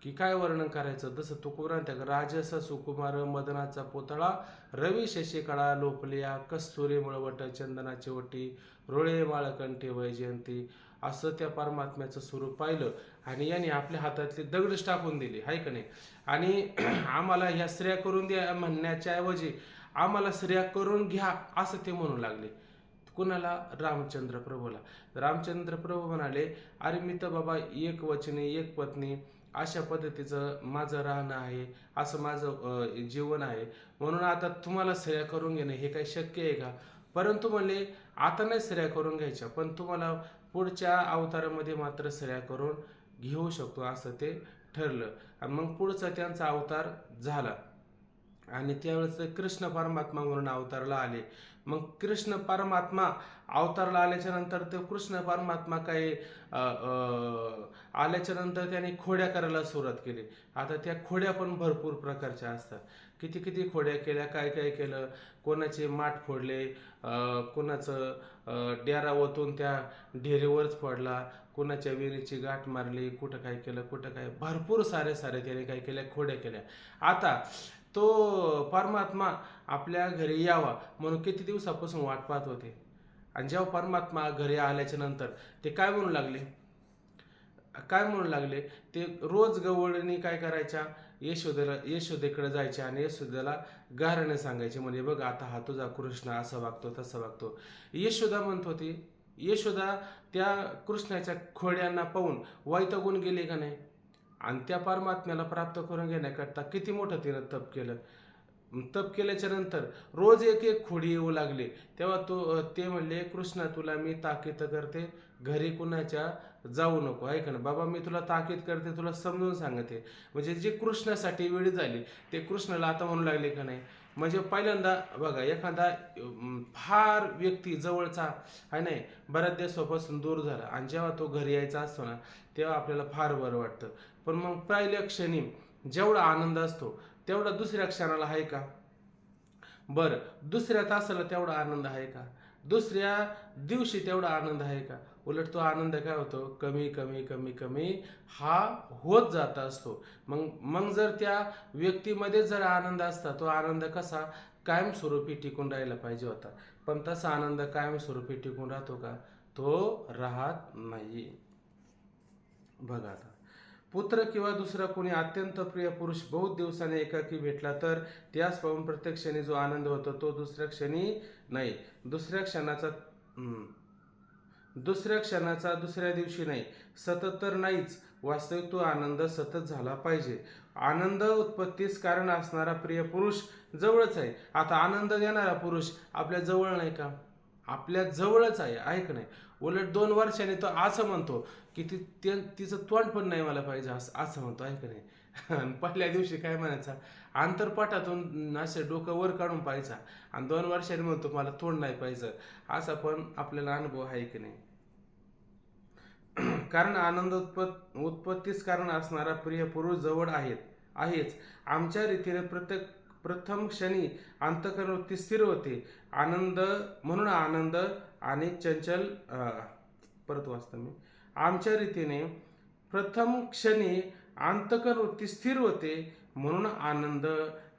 की काय वर्णन करायचं. जसं तुकोबरान त्या राजस सुकुमार मदनाचा पुतळा रवी शशिकळा लोपलिया कस्तुरी मुळवट चंदनाची वटी रोळे माळकंठी वैजयंती, असं त्या परमात्म्याचं स्वरूप पाहिलं आणि याने आपल्या हातातले दगडच टाकून दिले, आहे का नाही. आणि आम्हाला ह्या स्त्रिया करून द्या म्हणण्याच्या ऐवजी आम्हाला स्त्रिया करून घ्या असं ते म्हणू लागले. कुणाला, रामचंद्र प्रभूला. रामचंद्र प्रभू म्हणाले, अरे मी तर बाबा एक वचनी एक पत्नी अशा पद्धतीचं माझं राहणं आहे, असं माझं जीवन आहे, म्हणून आता तुम्हाला स्त्रिया करून घेणं हे काही शक्य आहे का. परंतु म्हणले आता नाही स्त्रिया करून घ्यायच्या, पण तुम्हाला पुढच्या अवतारामध्ये मात्र स्त्रिया करून घेऊ शकतो असं ते ठरलं. आणि मग पुढचा त्यांचा अवतार झाला आणि त्यावेळेस ते कृष्ण परमात्मा म्हणून अवतारला आले. मग कृष्ण परमात्मा अवतारला आल्याच्या नंतर ते कृष्ण परमात्मा काही आल्याच्या नंतर त्याने खोड्या करायला सुरुवात केली. आता त्या खोड्या पण भरपूर प्रकारच्या असतात. किती किती खोड्या केल्या, काय काय केलं, कोणाचे माठ फोडले, कोणाचं डेरा ओतून त्या ढेरेवरच फोडला, कोणाच्या विहिरीची गाठ मारली, कुठं काय केलं, कुठं काय, भरपूर सारे त्याने काय केल्या, खोड्या केल्या. आता तो परमात्मा आपल्या घरी यावा म्हणून किती दिवसापासून वाट पाहत होते. आणि जेव्हा परमात्मा घरी आल्याच्या नंतर ते काय म्हणू लागले, ते रोज गवळणी काय करायच्या, यशोदेकडे जायच्या आणि यशोदेला गाऱ्हाणे सांगायचे, म्हणजे बघ आता हा तुझा कृष्ण असं वागतो तसं वागतो. यशोदा म्हणत होती, यशोदा त्या कृष्णाच्या खोड्यांना पाहून वैतागून गेली का नाही, आणि त्या परमात्म्याला प्राप्त करून घेण्याकरता किती मोठं तिनं तप केलं. तप केल्याच्या नंतर रोज एक एक खोडी येऊ लागली. तेव्हा ते म्हणले, कृष्णा तुला मी ताकीद करते, घरी कुणाच्या जाऊ नको, आहे का ना बाबा, मी तुला ताकीद करते, तुला समजून सांगते. म्हणजे जी कृष्णासाठी वेळ झाली ते कृष्णाला आता म्हणू लागले का नाही. म्हणजे पहिल्यांदा बघा, एखादा फार व्यक्ती जवळचा आहे नाही, बऱ्याच दिवसापासून दूर झाला आणि जेव्हा तो घरी यायचा असतो ना, तेव्हा आपल्याला फार बरं वाटतं. पण मग पहिल्या क्षणी जेवढा आनंद असतो तेवढा दुसऱ्या क्षणाला आहे का. बरं, दुसऱ्या तासाला तेवढा आनंद आहे का. दुसऱ्या दिवशी तेवढा आनंद आहे का? उलट तो आनंद काय होतो, कमी कमी कमी कमी हा होत जात असतो. मग मग जर त्या व्यक्तीमध्ये जर आनंद असता, तो आनंद कसा कायमस्वरूपी टिकून राहायला पाहिजे होता, पण तसा आनंद कायमस्वरूपी टिकून राहतो का? तो राहत नाही. बघा आता, पुत्र किंवा दुसरा कोणी अत्यंत प्रिय पुरुष बहुत दिवसाने एकाकी भेटला तर त्यास पाहून प्रत्येक क्षणी जो आनंद होतो तो दुसऱ्या क्षणी नाही, दुसऱ्या क्षणाचा दुसऱ्या दिवशी नाही, सतत तर नाहीच. वास्तविक तो आनंद सतत झाला पाहिजे. आनंद उत्पत्तीस कारण असणारा प्रिय पुरुष जवळच आहे. आता आनंद देणारा पुरुष आपल्या जवळ नाही का? आपल्या जवळच आहे का नाही? उलट 2 वर्षांनी तो असं म्हणतो की तिचं तोंड पण नाही मला पाहिजे, असं म्हणतो, आहे का नाही? आणि पहिल्या दिवशी काय म्हणायचा, आंतरपाठातून असं डोकं वर काढून पाहायचा, आणि 2 वर्षांनी म्हणतो मला तोंड नाही पाहिजे. असा पण आपल्याला अनुभव आहे की नाही? कारण आनंद उत्पत्तीस कारण असणारा प्रिय पुरुष जवळ आहेच. आमच्या रीतीने प्रथम क्षणी अंतःकरणवृत्ती स्थिर होते. म्हणून आनंद आणि चंचल परत वाचतो मी. आमच्या रीतीने प्रथम क्षणी अंतःकरणवृत्ती स्थिर होते, म्हणून आनंद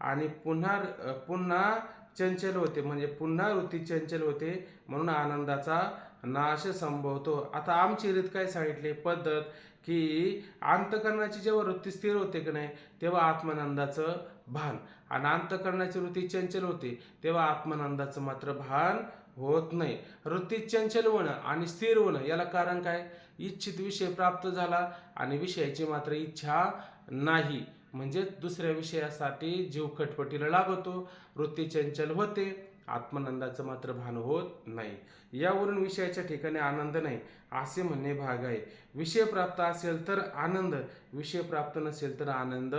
आणि पुन्हा चंचल होते, म्हणजे पुन्हा वृत्ती चंचल होते, म्हणून आनंदाचा नाश संभवतो. आता आमची रीत काय सांगितली पद्धत, की अंतःकरणाची जेव्हा वृत्ती स्थिर होते की नाही, तेव्हा आत्मानंदाचं भान, आणि अंतःकरणाची वृत्ती चंचल होते तेव्हा आत्मानंदाचं मात्र भान होत नाही. वृत्ती चंचल होणं आणि स्थिर होणं याला कारण काय? इच्छित विषय प्राप्त झाला आणि विषयाची मात्र इच्छा नाही, म्हणजे दुसऱ्या विषयासाठी जीव खटपटीला लागतो, वृत्ती चंचल होते, आत्मानंदाचं मात्र भान होत नाही. यावरून विषयाच्या ठिकाणी आनंद नाही असे म्हणणे भाग आहे. विषय प्राप्त असेल तर आनंद, विषय प्राप्त नसेल तर आनंद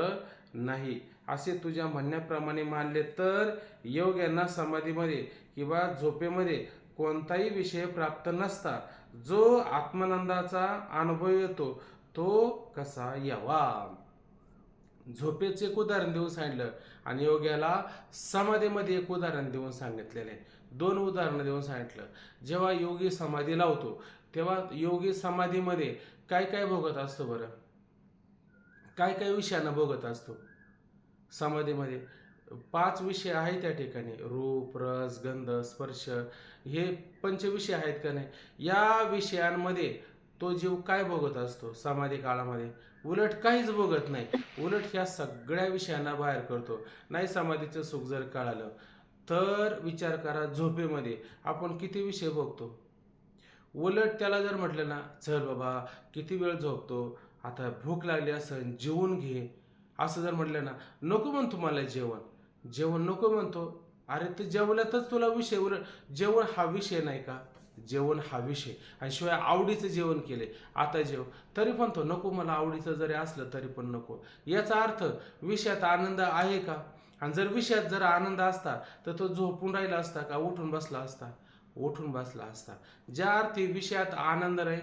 नाही, असे तुझ्या म्हणण्याप्रमाणे मानले तर योग्यांना समाधीमध्ये किंवा झोपेमध्ये कोणताही विषय प्राप्त नसता जो आत्मानंदाचा अनुभव येतो तो कसा यावा? झोपेचे एक उदाहरण देऊन सांगितलं आणि योग्याला समाधीमध्ये एक उदाहरण देऊन सांगितलेलं आहे. 2 उदाहरणं देऊन सांगितलं. जेव्हा योगी समाधी लावतो तेव्हा योगी समाधीमध्ये काय काय भोगत असतो बरं? काय काय विषयांना भोगत असतो समाधीमध्ये? 5 विषय आहेत त्या ठिकाणी, रूप, रस, गंध, स्पर्श, हे पंचविषय आहेत का नाही? या विषयांमध्ये तो जीव काय भोगत असतो समाधी काळामध्ये? उलट काहीच भोगत नाही. उलट ह्या सगळ्या विषयांना बाहेर करतो. नाही समाधीचं सुख जर कळालं तर विचार करा, झोपेमध्ये आपण किती विषय भोगतो. उलट त्याला जर म्हटलं ना, चल बाबा किती वेळ झोपतो, आता भूक लागली असेल जेवून घे, असं जर म्हटलं ना, नको म्हणतो मला जेवण नको म्हणतो. अरे ते जेवल्यातच तुला विषय, उलट जेवण हा विषय नाही का? जेवण हा विषय, आणि शिवाय आवडीचं जेवण केले आता जेव, तरी पण तो नको, मला आवडीचं जरी असलं तरी पण नको. याचा अर्थ विषयात आनंद आहे का? आणि जर विषयात जर आनंद असता तर तो झोपून राहिला असता का उठून बसला असता? उठून बसला असता. ज्या अर्थी विषयात आनंद नाही,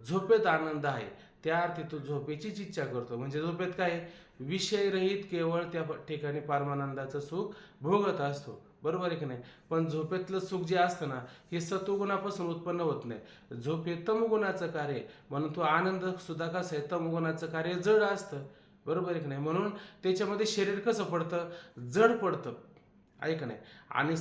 झोपेत आनंद आहे, त्या अर्थी तो झोपेचीच इच्छा करतो. म्हणजे झोपेत काय, विषयरहित केवळ त्या ठिकाणी परमानंदाचं सुख भोगत असतो, बरोबर आहे की नाही? पण झोपेतलं सुख जे असतं ना, हे सत्वगुणापासून उत्पन्न होत नाही. झोप हे तमगुणाचं कार्य, म्हणून तो आनंद सुद्धा कसं आहे, तमगुणाचं कार्य जड असतं, बरोबर आहे की नाही? म्हणून त्याच्यामध्ये शरीर कसं पडतं, जड पडतं, आहे का नाही? आणि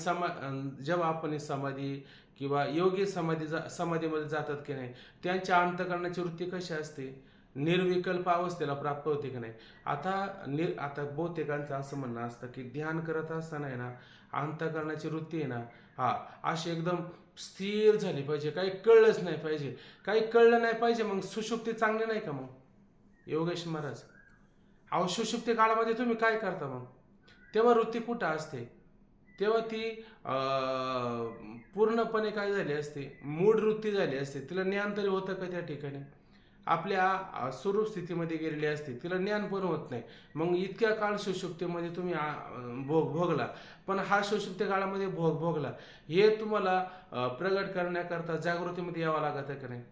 जेव्हा आपण समाधी किंवा योगी समाधीमध्ये जातात की नाही, त्यांच्या अंतःकरणाची वृत्ती कशी असते, निर्विकल्प अवस्थेला प्राप्त होते की नाही. आता बहुतेकांचं असं म्हणणं असतं की ध्यान करत असताना आहे ना, अंतःकरणाची वृत्ती आहे ना, अशी एकदम स्थिर झाली पाहिजे, काही कळलंच नाही पाहिजे. काही कळलं नाही पाहिजे, मग सुषुप्ती चांगली नाही का? मग योगेश महाराज, अहो सुषुप्ती काळामध्ये तुम्ही काय करता मग? तेव्हा वृत्ती कुठं असते? तेव्हा ती पूर्णपणे काय झाली असते, मूढ वृत्ती झाली असते. तिला ज्ञान तरी होतं का त्या ठिकाणी? आपल्या स्वरूप स्थितीमध्ये गेलेली असते, तिला ज्ञान पण होत नाही. मग इतक्या काळ सुषुप्तीमध्ये तुम्ही भोगला, पण हा सुषुप्ती काळामध्ये भोगला हे तुम्हाला प्रगट करण्याकरता जागृतीमध्ये यावं लागतं का नाही?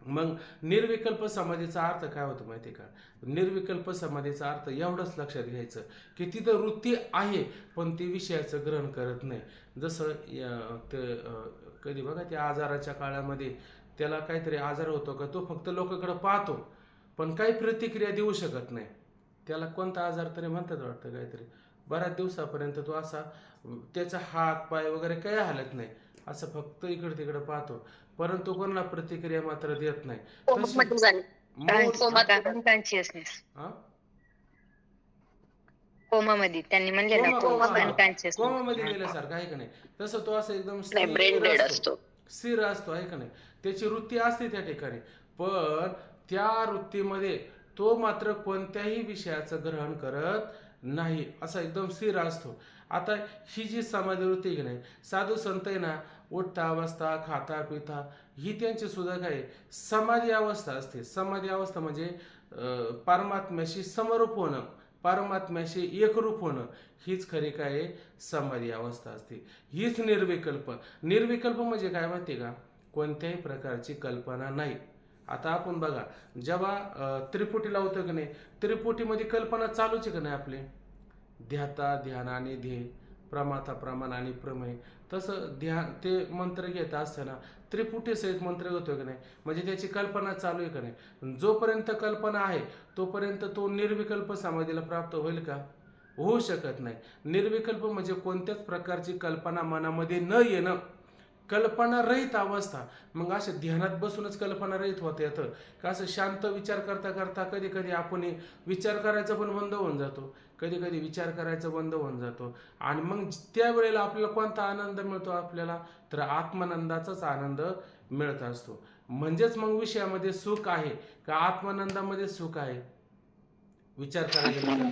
मग निर्विकल्प समाधीचा अर्थ काय होतो माहिती का? निर्विकल्प समाधीचा अर्थ एवढंच लक्षात घ्यायचं की तिथं वृत्ती आहे पण ती विषयाचं ग्रहण करत नाही. जसं कधी बघा त्या आजाराच्या काळामध्ये त्याला काहीतरी आजार होतो का, तो फक्त लोकांकडे पाहतो पण काही प्रतिक्रिया देऊ शकत नाही. त्याला कोणता आजार तरी म्हणतात वाटतं काहीतरी. बऱ्याच दिवसापर्यंत तो असा त्याचा हात पाय वगैरे काही हालत नाही, असं फक्त इकडे तिकडे पाहतो परंतु कोणाला प्रतिक्रिया मात्र देत नाही. तशी हा? कोमामध्ये त्यांनी म्हणले ना, कोमामध्ये गेल्यासारखं आहे का नाही. तसं तो असं एकदम ब्रेन डेड असतो. स्थिर असतो आहे का नाही. त्याची वृत्ती असते त्या ठिकाणी पण त्या वृत्तीमध्ये तो मात्र कोणत्याही विषयाचं ग्रहण करत नाही, असा एकदम स्थिर असतो. आता ही जी समाधी वृत्ती की नाही, साधू संत आहे ना, उठता बसता खाता पिता ही त्यांची सुद्धा काय समाधी अवस्था असते. समाधी अवस्था म्हणजे परमात्म्याशी समरूप होणं, परमात्म्याशी एकरूप होणं, हीच खरी काय समाधी अवस्था असते. हीच निर्विकल्प. निर्विकल्प म्हणजे काय माहिती का? कोणत्याही प्रकारची कल्पना नाही. आता आपण बघा जेव्हा त्रिपुटी लावतो की नाही, त्रिपुटीमध्ये कल्पना चालूच आहे का नाही आपली. ध्याता ध्यान आणि ध्येय, प्रमाता प्रमाण आणि प्रमेय. तसं ध्यान ते मंत्र घेत असताना त्रिपुटी सहित मंत्र घेतो की नाही, म्हणजे त्याची कल्पना चालू आहे का नाही. जोपर्यंत कल्पना आहे तोपर्यंत तो निर्विकल्प समाधीला प्राप्त होईल का? होऊ शकत नाही. निर्विकल्प म्हणजे कोणत्याच प्रकारची कल्पना मनामध्ये न येणं, कल्पना रहित अवस्था. मग अशा ध्यानात बसूनच कल्पना रहित होता येतं का? असं शांत विचार करता करता कधी कधी आपण विचार करायचा पण बंद होऊन जातो, कधी कधी विचार करायचं बंद होऊन जातो. आणि मग त्यावेळेला आपल्याला कोणता आनंद मिळतो आपल्याला? तर आत्मानंदाचाच आनंद मिळत असतो. म्हणजेच मग विषयामध्ये सुख आहे का आत्मानंदामध्ये सुख आहे? विचार करायला.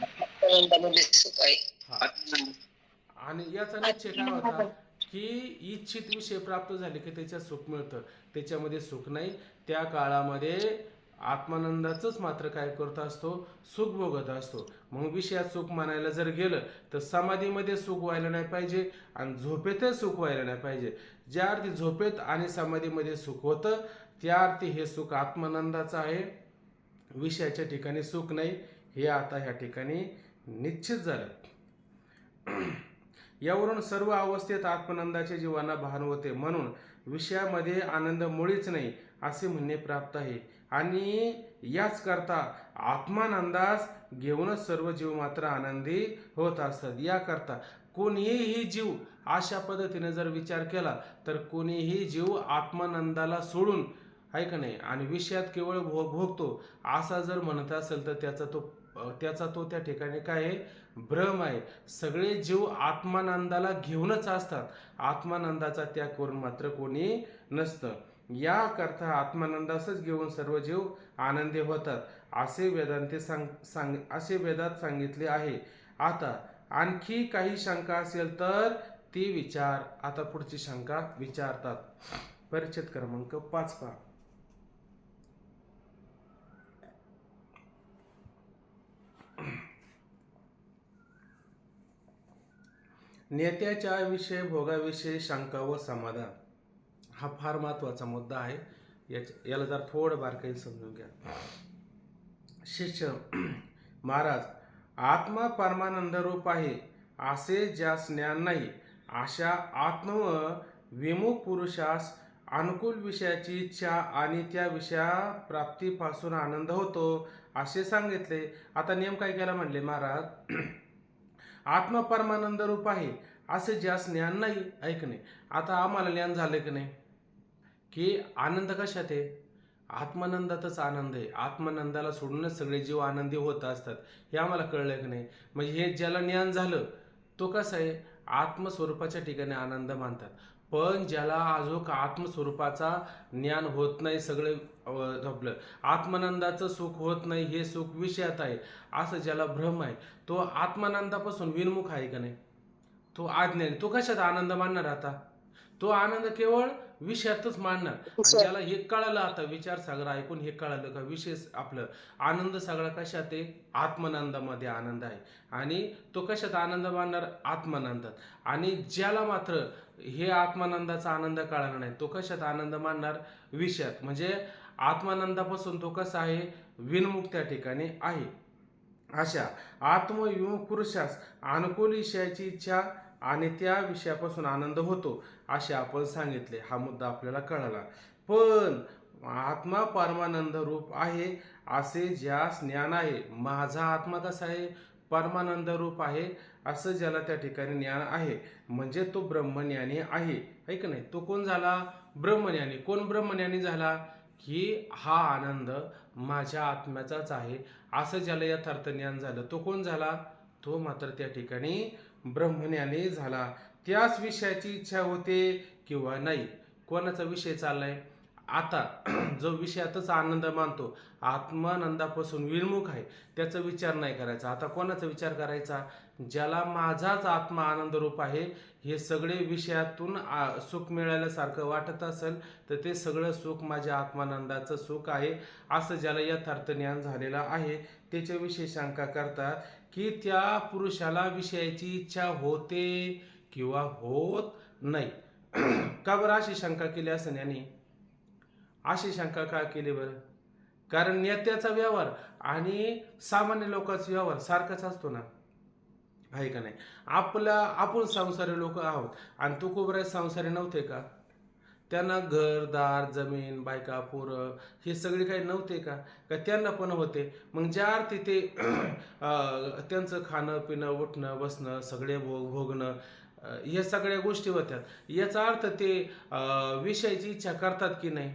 आणि याचा निश्चय काय होता की इच्छित विषय प्राप्त झाले की त्याच्यात सुख मिळतं, त्याच्यामध्ये सुख नाही. त्या काळामध्ये आत्मानंदाचंच मात्र काय करत असतो? सुख भोगत असतो. मग विषयात सुख मानायला जर गेलं तर समाधीमध्ये सुख व्हायला नाही पाहिजे आणि झोपेतही सुख व्हायला नाही पाहिजे. ज्या अर्थी झोपेत आणि समाधीमध्ये सुख होतं त्या अर्थी हे सुख आत्मानंदाचं आहे, विषयाच्या ठिकाणी सुख नाही. हे आता ह्या ठिकाणी निश्चित झालं. यावरून सर्व अवस्थेत आत्मानंदाच्या जीवांना भान होते, म्हणून विषयामध्ये आनंद मुळीच नाही असे म्हणणे प्राप्त आहे. आणि याच करता आत्मानंदास घेऊनच सर्व जीव मात्र आनंदी होत असतात. याकरता कोणीही जीव अशा पद्धतीने जर विचार केला तर कोणीही जीव आत्मानंदाला सोडून आहे का नाही आणि विषयात केवळ भोगतो असा जर म्हणत असेल तर त्याचा तो त्या ठिकाणी काय आहे? भ्रम आहे. सगळे जीव आत्मानंदाला घेऊनच असतात, आत्मानंदाचा त्याग करून मात्र कोणी नसतं. याकरता आत्मानंदासच घेऊन सर्व जीव आनंदी होतात असे असे वेदात सांगितले आहे. आता आणखी काही शंका असेल तर ती विचार. आता पुढची शंका विचारतात. परिच्छेद क्रमांक 5 पहा. नेत्याच्या विषय भोगाविषयी शंका व समाधान हा फार महत्वाचा मुद्दा आहे. याला जर थोडं बारकाईने समजून घ्या. शिष्य महाराज, आत्मा परमानंद रूप आहे असे ज्यास ज्ञान नाही अशा आत्म विमुख पुरुषास अनुकूल विषयाची इच्छा आणि त्या विषया प्राप्तीपासून आनंद होतो असे सांगितले. आता नियम काय केला म्हणले महाराज? आत्मा परमानंद रूप आहे असे ज्यास ज्ञान नाही. ऐकणे, आता आम्हाला ज्ञान झालं की नाही की आनंद कशात आहे? आत्मानंदातच आनंद आहे. आत्मानंदाला सोडूनच सगळे जीव आनंदी होत असतात, हे आम्हाला कळलं की नाही. म्हणजे हे ज्याला ज्ञान झालं तो कसं आहे? आत्मस्वरूपाच्या ठिकाणी आनंद मानतात. पण ज्याला अजून आत्मस्वरूपाचा ज्ञान होत नाही, सगळे झोपलं, आत्मानंदाचं सुख होत नाही, हे सुख विषयात आहे असं ज्याला भ्रम आहे, तो आत्मानंदापासून विनमुख आहे का नाही? तो अज्ञानी. तो कशात आनंद मानणार? आता तो आनंद केवळ विषयातच मांडणार. आणि ज्याला हे कळालं, आता विचारसागर ऐकून हे कळालं का विशेष आपलं आनंद सगळा कशात आहे, आत्मानंदामध्ये आनंद आहे. आणि तो कशात आनंद मानणार, आत्मानंदात. आणि ज्याला मात्र हे आत्मानंदाचा आनंद कळाला नाही, तो कशात आनंद मानणार, विषयात. म्हणजे आत्मानंदापासून तो कसा आहे, विनमुख त्या ठिकाणी आहे. अशा आत्मविमुख पुरुषास अनुकूल विषयाची इच्छा आणि त्या विषयापासून आनंद होतो असे आपण सांगितले. हा मुद्दा आपल्याला कळाला. पण आत्मा परमानंद रूप आहे असे ज्यास ज्ञान आहे, माझा आत्मा कसा आहे, परमानंद रूप आहे असं ज्याला त्या ठिकाणी ज्ञान आहे, म्हणजे तो ब्रह्मज्ञानी आहे का नाही. तो कोण झाला, ब्रह्मज्ञानी. कोण ब्रह्मज्ञानी झाला, की हा आनंद माझ्या आत्म्याचाच आहे असं ज्याला यथार्थ ज्ञान झालं, तो कोण झाला, तो मात्र त्या ठिकाणी ब्रह्मज्ञानी झाला. त्याच विषयाची इच्छा होते किंवा नाही. कोणाचा विषय चाललाय, आता जो विषयातच आनंद मानतो, आत्मानंदापासून विमुख आहे, त्याचा विचार नाही करायचा. आता कोणाचा विचार करायचा, ज्याला माझाच आत्मा आनंद रूप आहे, हे सगळे विषयातून सुख मिळाल्यासारखं वाटत असेल तर ते सगळं सुख माझ्या आत्मानंदाचं सुख आहे असं ज्याला यथार्थ ज्ञान झालेलं आहे, त्याच्याविषयी शंका करतात की त्या पुरुषाला विषयाची इच्छा होते किंवा होत नाही. का बरं अशी शंका केली असं यांनी, अशी शंका का केली बरं, कारण नेत्याचा व्यवहार आणि सामान्य लोकांचा व्यवहार सारखाच असतो ना, आहे का नाही. आपण संसारी लोक आहोत आणि तुकोबराय संसारी नव्हते का, त्यांना घरदार जमीन बायका पोरं हे सगळे काही नव्हते का, त्यांना पण होते. मग ज्या अर्थी ते त्यांचं खाणं पिणं उठणं बसणं सगळे भोगणं या सगळ्या गोष्टी होत्या, याचा अर्थ ते विषयाची इच्छा करतात की नाही.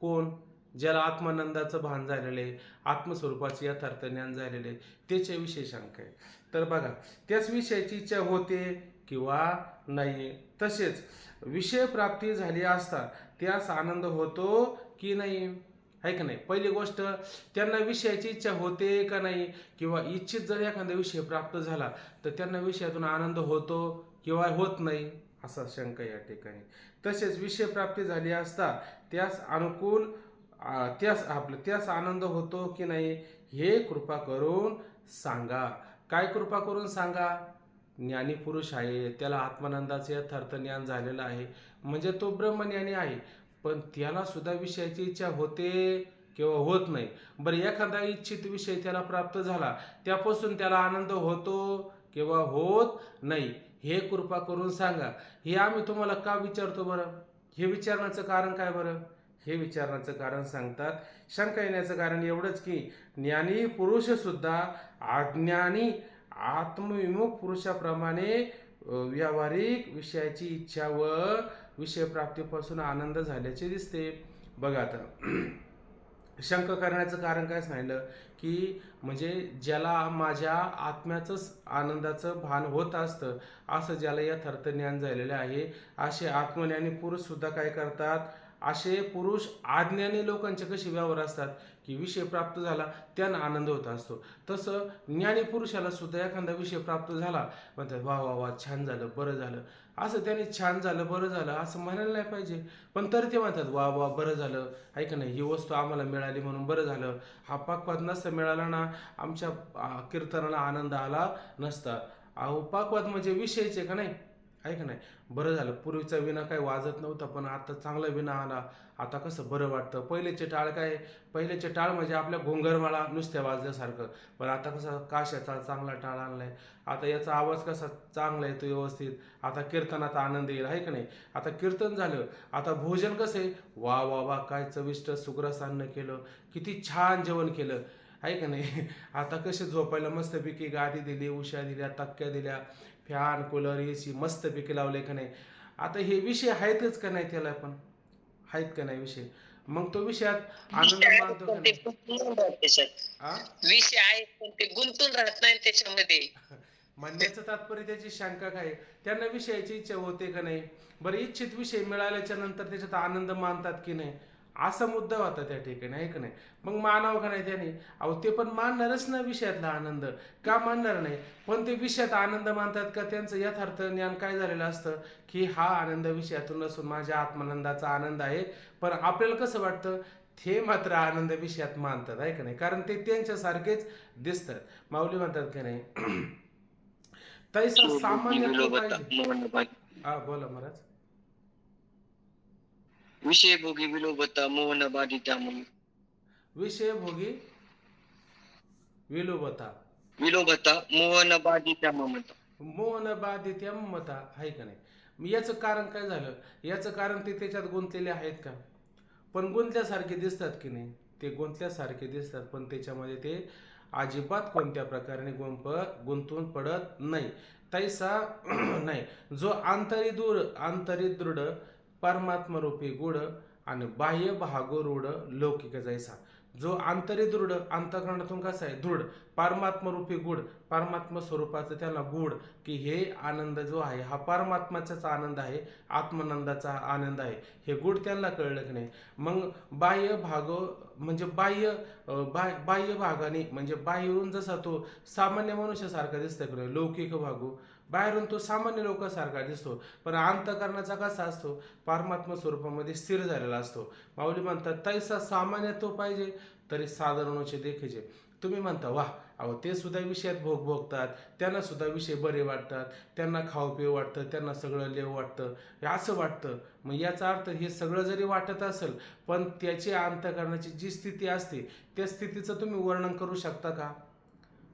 कोण, ज्याला आत्मानंदाचं भान झालेलं आहे, आत्मस्वरूपाचे यथार्थ ज्ञान झालेले आहे, त्याच्याविषयी शंका आहे. तर बघा, त्याच विषयाची इच्छा होते किंवा नाही. तसेच विषय प्राप्ती झाली असता त्यास आनंद होतो की नाही, आहे का नाही. पहिली गोष्ट, त्यांना विषयाची इच्छा होते का नाही, किंवा इच्छित जर एखादा विषय प्राप्त झाला तर त्यांना विषयातून आनंद होतो किंवा होत नाही, असा शंका या ठिकाणी. तसेच विषय प्राप्ती झाली असता त्यास अनुकूल त्यास आनंद होतो की नाही, हे कृपा करून सांगा. काय कृपा करून सांगा, ज्ञानी पुरुष आहे, त्याला आत्मानंदाचे यथार्थ ज्ञान झालेलं आहे, म्हणजे तो ब्रह्मज्ञानी आहे, पण त्याला सुद्धा विषयाची इच्छा होते किंवा होत नाही. बरं, एखादा इच्छित विषय त्याला प्राप्त झाला, त्यापासून त्याला आनंद होतो किंवा होत नाही, हे कृपा करून सांगा. हे आम्ही तुम्हाला का विचारतो बरं, हे विचारण्याचं कारण काय बरं, हे विचारण्याचं कारण सांगतात. शंका येण्याचं कारण एवढंच की ज्ञानी पुरुष सुद्धा अज्ञानी आत्मविमुख पुरुषाप्रमाणे व्यावहारिक विषयाची इच्छा व विषय प्राप्तीपासून आनंद झाल्याचे दिसते. बघा, आता शंका करण्याचं कारण काय सांगितलं की म्हणजे ज्याला माझ्या आत्म्याचंच आनंदाचं भान होत असतं असं ज्याला यथार्थ ज्ञान झालेलं आहे, असे आत्मज्ञानी पुरुष सुद्धा काय करतात, असे पुरुष अज्ञानी लोकांचे कसे व्यवहार असतात की विषय प्राप्त झाला त्यांना आनंद होत असतो, तसं ज्ञानी पुरुषाला सुद्धा एखादा विषय प्राप्त झाला म्हणतात वा वा वा छान झालं बरं झालं, असं त्याने छान झालं बरं झालं असं म्हणायला नाही पाहिजे. पण तर ते म्हणतात वा वा बरं झालं, ऐका नाही, ही वस्तू आम्हाला मिळाली म्हणून बरं झालं, हा पाकवाद नसता मिळाला ना आमच्या कीर्तनाला आनंद आला नसता. अहो, पाकवाद म्हणजे विषयचे का नाही, ऐका नाही, बरं झालं, पूर्वीचा विणा काही वाजत नव्हता पण आता चांगला विणा आला, आता कसं बरं वाटतं. पहिलेचे टाळ काय, पहिलेचे टाळ म्हणजे आपल्या घोंगरमाळा नुसत्या वाजल्यासारखं, पण आता कसं काशाचा चांगला टाळ आणलाय, आता याचा आवाज कसा चांगला येतो व्यवस्थित, आता कीर्तनाचा आनंद येईल, आहे का नाही. आता कीर्तन झालं, आता भोजन कसं आहे, वा वा वा काय चविष्ट सुग्रस अन्न केलं, किती छान जेवण केलं, आहे का नाही. आता कसे झोपायला मस्तपैकी गादी दिली, उशा दिल्या, तक्क्या दिल्या, फॅन कूलर एसी मस्तपैकी लावले का नाही. आता हे विषय आहेतच का नाही, त्याला पण आहेत का नाही विषय, मग तो विषयात आनंद मानतो का नाही. विषय आहे पण ते गुंतून राहत नाही त्याच्यामध्ये. म्हणण्याचं तात्पर्य त्याची शंका काय, त्यांना विषयाची इच्छा होते का नाही. बरं, इच्छित विषय मिळाल्याच्या नंतर त्याच्यात आनंद मानतात की नाही, असा मुद्दा होता त्या ठिकाणी, आहे का नाही? मग मानावं का नाही त्याने? अहो ते पण मानणारच ना विषयातला आनंद, का मानणार नाही? पण ते विषयात आनंद मानतात का त्यांचं यथार्थ ज्ञान काय झालेलं असतं की हा आनंद विषयातून नसून माझ्या आत्मानंदाचा आनंद आहे. पण आपल्याला कसं वाटतं ते मात्र आनंद विषयात मानतात, आहे का नाही? कारण ते त्यांच्यासारखेच दिसतात. माऊली म्हणतात का नाही तैसा सामान्य तो पाहिजे. हा बोला महाराज. विषय भोगी विलोभता मोहन बाधी त्यामुळे विषय भोगी विलोभता विलोभता मोहन बाधी त्या ममता. मोहन बाधित्य ममता, आहे का नाही? मग याचं कारण काय झालं? याचं कारण ते त्याच्यात गुंतलेले आहेत का? पण गुंतल्यासारखे दिसतात की नाही? ते गुंतल्यासारखे दिसतात पण त्याच्यामध्ये ते अजिबात कोणत्या प्रकारे गुंतून पडत नाही. तैसा नाही जो आंतरिक दृढ परमात्मरूपी गुढ आणि बाह्य भागोरूढ लौकिक जैसा. जो आंतरिक दृढ अंतःकरणातून कसा आहे दृढ परमात्मरूपी गुढ, परमात्मा स्वरूपाचं त्याला गुढ की हे आनंद जो आहे हा परमात्माचाच आनंद आहे, आत्मानंदाचा आनंद आहे, हे गुढ त्यांना कळलं की नाही? मग बाह्य भाग म्हणजे बाह्य भागाने म्हणजे बाहेरून जसा तो सामान्य मनुष्यासारखा दिसतो की नाही लौकिक भागू, बाहेरून तो सामान्य लोकांसारखा दिसतो पण अंतःकरणाचा कसा असतो परमात्मा स्वरूपामध्ये स्थिर झालेला असतो. माऊली म्हणतात तैसा सामान्य तो पाहिजे तरी साधारणचे देखीचे. तुम्ही म्हणता वाह, अहो ते सुद्धा विषयात भोगतात, त्यांना सुद्धा विषय बरे वाटतात, त्यांना खाऊ पिऊ वाटतं, त्यांना सगळं लेव वाटतं, हे असं वाटतं. मग याचा अर्थ हे सगळं जरी वाटत असेल पण त्याची अंतःकरणाची जी स्थिती असते त्या स्थितीचं तुम्ही वर्णन करू शकता का?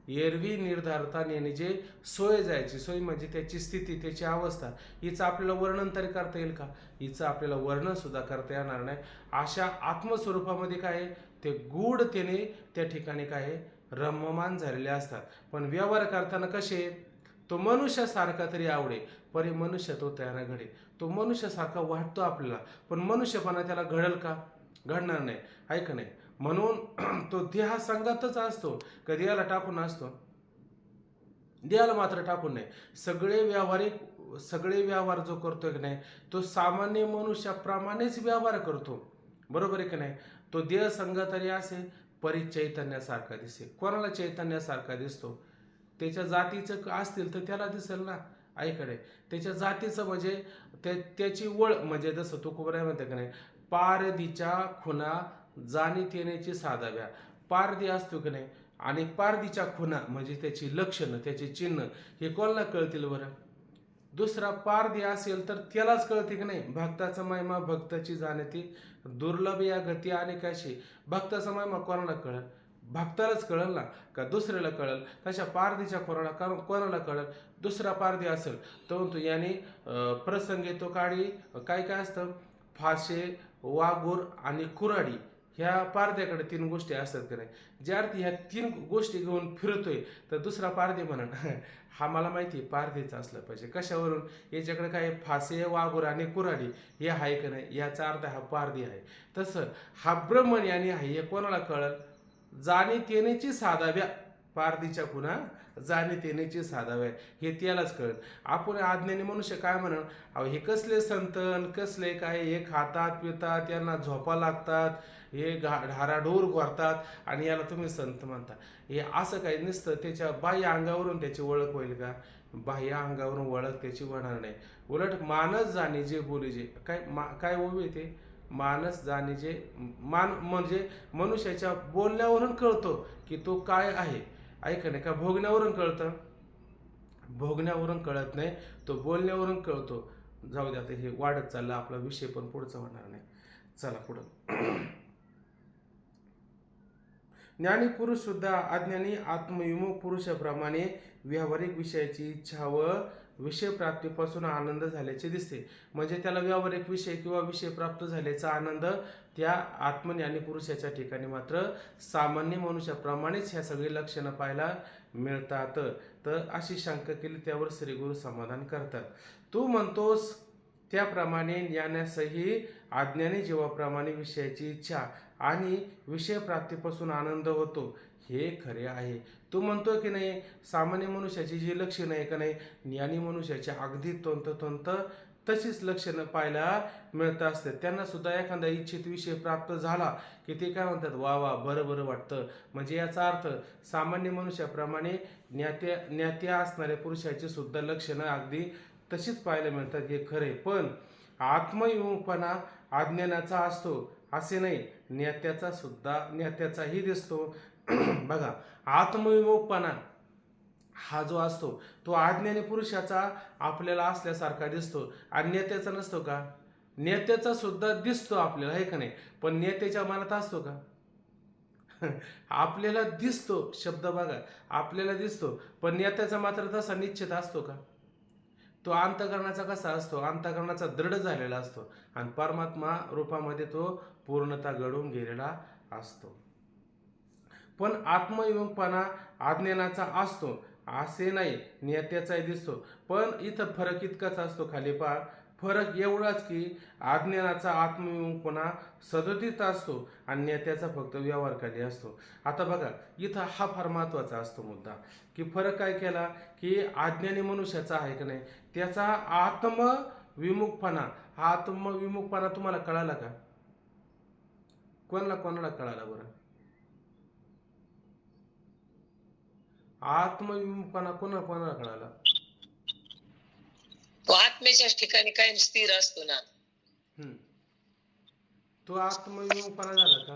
एरवी निर्धारता नेणे जे सोय जायची, सोय म्हणजे त्याची स्थिती त्याची अवस्था, हिचं आपल्याला वर्णन तरी करता येईल का? हिचं आपल्याला वर्णन सुद्धा करता येणार नाही. अशा आत्मस्वरूपामध्ये काय आहे ते गूढतेने त्या ठिकाणी काय आहे रममाण झालेले असतात. पण व्यवहार करताना कसे तो मनुष्यासारखा तरी आवडे परी मनुष्य तो त्याला घडे. तो मनुष्यासारखा वाटतो आपल्याला पण मनुष्यपणा त्याला घडेल का? घडणार नाही, आहे का नाही? म्हणून तो देहासंगतच असतो, कधी याला टाकून असतो, देहाला मात्र टाकून नाही. सगळे व्यवहार जो करतोय की नाही तो सामान्य मनुष्याप्रमाणेच व्यवहार करतो, बरोबर आहे की नाही? तो देह संगतरी असे परी चैतन्यासारखा दिसे. कोणाला चैतन्यासारखा दिसतो? त्याच्या जातीचं असतील तर त्याला दिसेल ना, ऐकडे त्याच्या जातीचं म्हणजे त्याची वळ म्हणजे जसं तुकोबराय म्हणते का नाही पारधीच्या खुना जाणीत येण्याची साधाव्या. पारधी असतो की नाही आणि पारधीच्या खुना म्हणजे त्याची लक्षणं त्याचे चिन्ह हे कोणाला कळतील बरं? दुसरा पारधी असेल तर त्यालाच कळते की नाही भक्ताचा महिमा भक्ताची जाणती दुर्लभ या गती अनेकाशी. भक्ताचा महिमा कोणाला कळल? भक्तालाच कळल ना, का दुसऱ्याला कळल? तशा पारधीच्या कोणाला कळल? दुसरा पारधी असेल तर म्हणतो याने प्रसंगी तो काळी काय काय असतं फाशे वाघूर आणि कुऱ्हाडी ह्या पारध्याकडे 3 गोष्टी असतात की नाही. ज्या अर्थी ह्या 3 गोष्टी घेऊन फिरतोय तर दुसरा पारधी म्हणून हा मला माहिती आहे पारधीचा असलं पाहिजे. कशावरून? याच्याकडे काय फासे वाघूर आणि कुऱ्हाडी हे आहे का नाही याचा अर्थ हा पारधी आहे. तसं हा ब्रह्मन याने आहे हे कोणाला कळल? जाणीत येण्याची साधाव्या. पारधीच्या पुन्हा जाणीत येण्याची साधाव्या हे त्यालाच कळल. आपण अज्ञानी मनुष्य काय म्हणून अहो हे कसले संतन कसले काय हे खातात पितात यांना झोपा लागतात हे ढाराढोर करतात आणि याला तुम्ही संत म्हणता. हे असं काही नसतं. त्याच्या बाह्य अंगावरून त्याची ओळख होईल का? बाह्य अंगावरून ओळख त्याची होणार नाही. उलट मानस जाणे जे बोली जे काय ओवी ते मानस जाणे जे म्हणजे मनुष्याच्या बोलण्यावरून कळतो की तो काय आहे, ऐका नाही का? भोगण्यावरून कळतं? भोगण्यावरून कळत नाही, तो बोलण्यावरून कळतो. जाऊ द्या आता हे वाढत चाललं आपला विषय पण पुढचा होणार नाही. चला पुढं. ज्ञानी पुरुष सुद्धा अज्ञानी आत्मविमुख पुरुषाप्रमाणे व्यावहारिक विषयाची इच्छा व विषय प्राप्तीपासून आनंद झाल्याचे दिसते. म्हणजे त्याला व्यावहारिक विषय किंवा विषय प्राप्त झाल्याचा आनंद त्या आत्मज्ञानी पुरुषाच्या ठिकाणी मात्र सामान्य मनुष्याप्रमाणेच ह्या सगळी लक्षणं पाहायला मिळतात. तर अशी शंका केली त्यावर श्री गुरु समाधान करतात. तू म्हणतोस त्याप्रमाणे ज्ञानासही अज्ञानी जीवाप्रमाणे विषयाची इच्छा आणि विषय प्राप्तीपासून आनंद होतो हे खरे आहे. तू म्हणतो की नाही सामान्य मनुष्याची जी लक्षणं आहे का नाही ज्ञानी मनुष्याच्या अगदी तंतोतंत तशीच लक्षणं पाहायला मिळत असते. त्यांना सुद्धा एखादा इच्छित विषय प्राप्त झाला की ते काय म्हणतात, वा वा, बरं बरं वाटतं. म्हणजे याचा अर्थ सामान्य मनुष्याप्रमाणे ज्ञात्या असणाऱ्या पुरुषाची सुद्धा लक्षणं अगदी तशीच पाहायला मिळतात, हे खरे. पण आत्मविमुखपणा अज्ञानाचा असतो असे नाही, ज्ञात्याचाही दिसतो. बघा, आत्मविमुखपणा हा जो असतो तो अज्ञानी पुरुषाचा आपल्याला असल्यासारखा दिसतो, आणि नेत्याचा नसतो का? नेत्याचा सुद्धा दिसतो आपल्याला, आहे का नाही? पण नेत्याच्या मनात असतो का? आपल्याला दिसतो, शब्द बघा, आपल्याला दिसतो, पण नेत्याचा मात्र तसा निश्चित असतो का? तो अंतःकरणाचा कसा असतो? अंतःकरणाचा दृढ झालेला असतो, आणि परमात्मा रूपामध्ये तो पूर्णता घडून गेलेला असतो. पण आत्मविमुखपणा अज्ञानाचा असतो असे नाही, नेत्याचाही दिसतो. पण इथं फरक इतकाच असतो, खाली पहा, फरक एवढाच की अज्ञानाचा आत्मविमुखपणा सदोदित असतो आणि नेत्याचा फक्त व्यवहारखाली असतो. आता बघा, इथं हा फार महत्वाचा असतो मुद्दा, की फरक काय केला की अज्ञानी मनुष्याचा आहे का नाही, त्याचा आत्मविमुखपणा, हा आत्मविमुखपणा तुम्हाला कळाला का? कोणाला कोणाला कळाला बरं? आत्मविमुखपणा कोणाला कळाला? तो आत्म्याच्याच ठिकाणी कायम स्थिर असतो ना. तो आत्मविमुखपणा झाला का?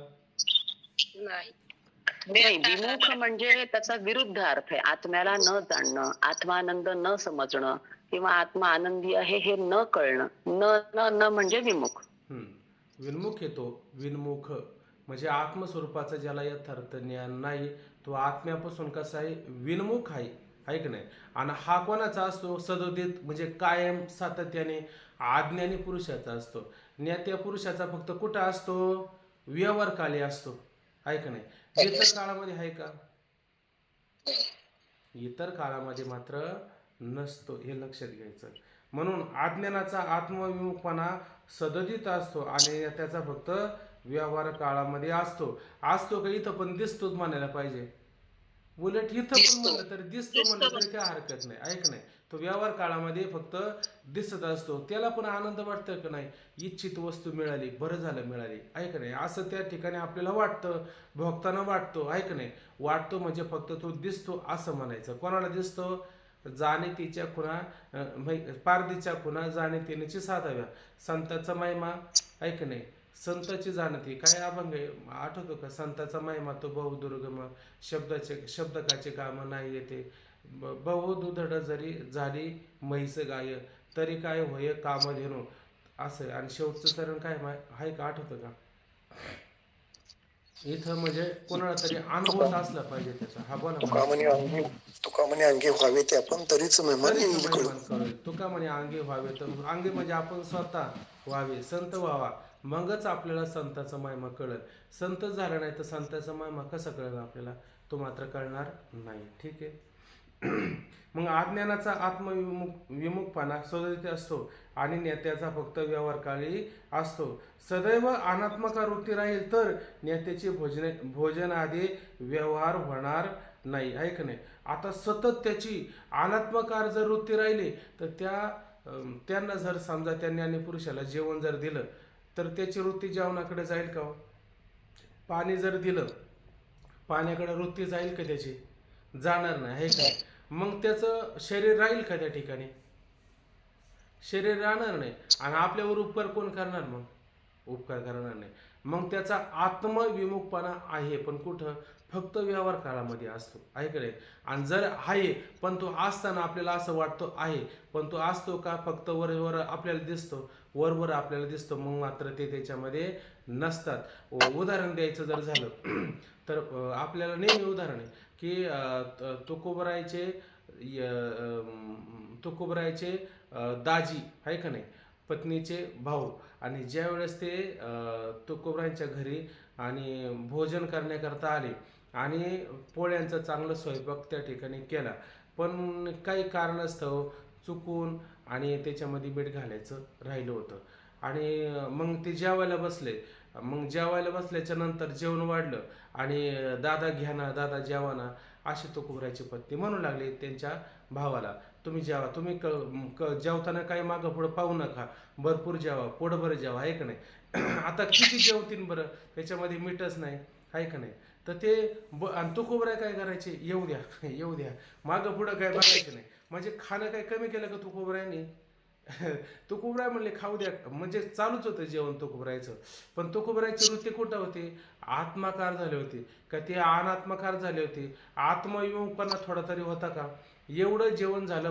नाही, विमुख म्हणजे त्याचा विरुद्ध अर्थ आहे. आत्म्याला न जाणणं, आत्मानंद न समजणं, किंवा आत्मा आनंदी आहे हे न कळणं. न म्हणजे विमुख. विन्मुख येतो. विन्मुख म्हणजे आत्मस्वरूपाचं ज्याला यथार्थ ज्ञान नाही, तो आत्म्यापासून कसा आहे, विन्मुख आहे, आहे की नाही? आणि हा कोणाचा असतो? सदोदित म्हणजे कायम सातत्याने अज्ञानी पुरुषाचा असतो. ज्ञात्या पुरुषाचा फक्त कुठं असतो? व्यवहारकाली असतो, आहे का नाही? इतर काळामध्ये आहे का? इतर काळामध्ये मात्र नसतो, हे लक्षात घ्यायचं. म्हणून अज्ञानाचा आत्मविमुखपणा सदोदित असतो आणि त्याचा फक्त व्यवहार काळामध्ये असतो. का इथं पण दिसतोच म्हणायला पाहिजे. उलट इथं पण म्हणलं तरी दिसतो, म्हणलं तरी काय हरकत नाही, ऐक नाही. तो व्यवहार काळामध्ये फक्त दिसत असतो. त्याला पण आनंद वाटतो का नाही? इच्छित वस्तू मिळाली, बरं झालं मिळाली, ऐक नाही, असं त्या ठिकाणी आपल्याला वाटतं, भोगताना वाटतो, ऐक नाही. वाटतो म्हणजे फक्त तो दिसतो असं म्हणायचं. कोणाला दिसतो? जाणीतीच्या खुणा, पारदीच्या खुणा जाणीतीनेची साधाव्या. संताचा महिमा, ऐक नाही, संताची जाणती काय अभंग आहे, आठवतो का? संताचा महिमा तो बहुदुर्गम, शब्दकाचे काम नाही येते, बहुदुधड जरी झाली म्हैस गाय, तरी काय होय कामधेनू, असं. आणि शेवटचं चरण काय आहे का, आठवतं का? इथं म्हणजे कोणाला तरी अनुभव असला पाहिजे त्याचा. हा बोला. तुका म्हणे अंगी व्हावे ते आपण तरीच महिमान कळेल. तुका म्हणे अंगी व्हावे, तर अंगी म्हणजे आपण स्वतः व्हावे, संत व्हावा, मगच आपल्याला संताचा महिमा कळेल. संतच झाला नाही तर संताचा महिमा कसा कळेल आपल्याला? तो मात्र कळणार नाही. ठीक आहे. मग अज्ञानाचा विमुखपणा सदैव असतो आणि नेत्याचा फक्त व्यवहारकाळी असतो. सदैव अनात्मकार वृत्ती राहील तर नेत्याचे भोजन आदी व्यवहार होणार नाही, आहे का नाही? आता सतत त्याची अनात्मकार जर वृत्ती राहिली तर त्यांना जर समजा त्यांनी आणि पुरुषाला जेवण जर दिलं तर त्याची वृत्ती जेवणाकडे जाईल का? पाणी जर दिलं, पाण्याकडे वृत्ती जाईल का त्याची? जाणार नाही, आहे का? मग त्याचं शरीर राहील का त्या ठिकाणी? शरीर राहणार नाही. आणि आपल्यावर उपकार कोण करणार? मग उपकार करणार नाही. मग त्याचा आत्मविमुखपणा आहे, पण कुठं? फक्त व्यवहार काळामध्ये असतो, आहे का नाही? आणि जर आहे पण तो असताना आपल्याला असं वाटतो आहे, पण तो असतो का? फक्त वर आपल्याला दिसतो, वर आपल्याला दिसतो, मग मात्र ते त्याच्यामध्ये नसतात. उदाहरण द्यायचं जर झालं तर आपल्याला नेहमी उदाहरण आहे की तुकोबरायचे दाजी, आहे का नाही, पत्नीचे भाऊ, आणि ज्या वेळेस ते तुकोबरायांच्या घरी आणि भोजन करण्याकरता आले आणि पोळ्यांचा चांगला स्वयंपाक त्या ठिकाणी केला, पण काही कारणास्तव चुकून आणि त्याच्यामध्ये मीठ घालायचं राहिलं होतं. आणि मग ते जेवायला बसले. मग जेवायला बसल्याच्या नंतर जेवण वाढलं आणि दादा घ्या ना, दादा जेवा ना, अशी तुकोबरायची पत्नी म्हणू लागली त्यांच्या भावाला, तुम्ही जेवा, तुम्ही जेवताना काही मागं पुढं पाहू नका, भरपूर जेवा, पोटभर जेवा, आहे का नाही. आता किती जेवतीन बरं, त्याच्यामध्ये मीठच नाही, आहे का नाही. तर ते आणि तुकोबराय काय करायचे, येऊ द्या येऊ द्या, मागं पुढं काय बघायचं नाही. म्हणजे खाणं काय कमी केलं का तुकोबरायने. तुकोबराय म्हणले खाऊ द्या, म्हणजे चालूच होतं जेवण तुकोबरायचं. पण तुकोबरायचे वृत्ती कुठं होते, आत्माकार झाले होते का, ते अनात्माकार झाले होते. आत्मविमुखपणा थोडा तरी होता का. एवढं जेवण झालं,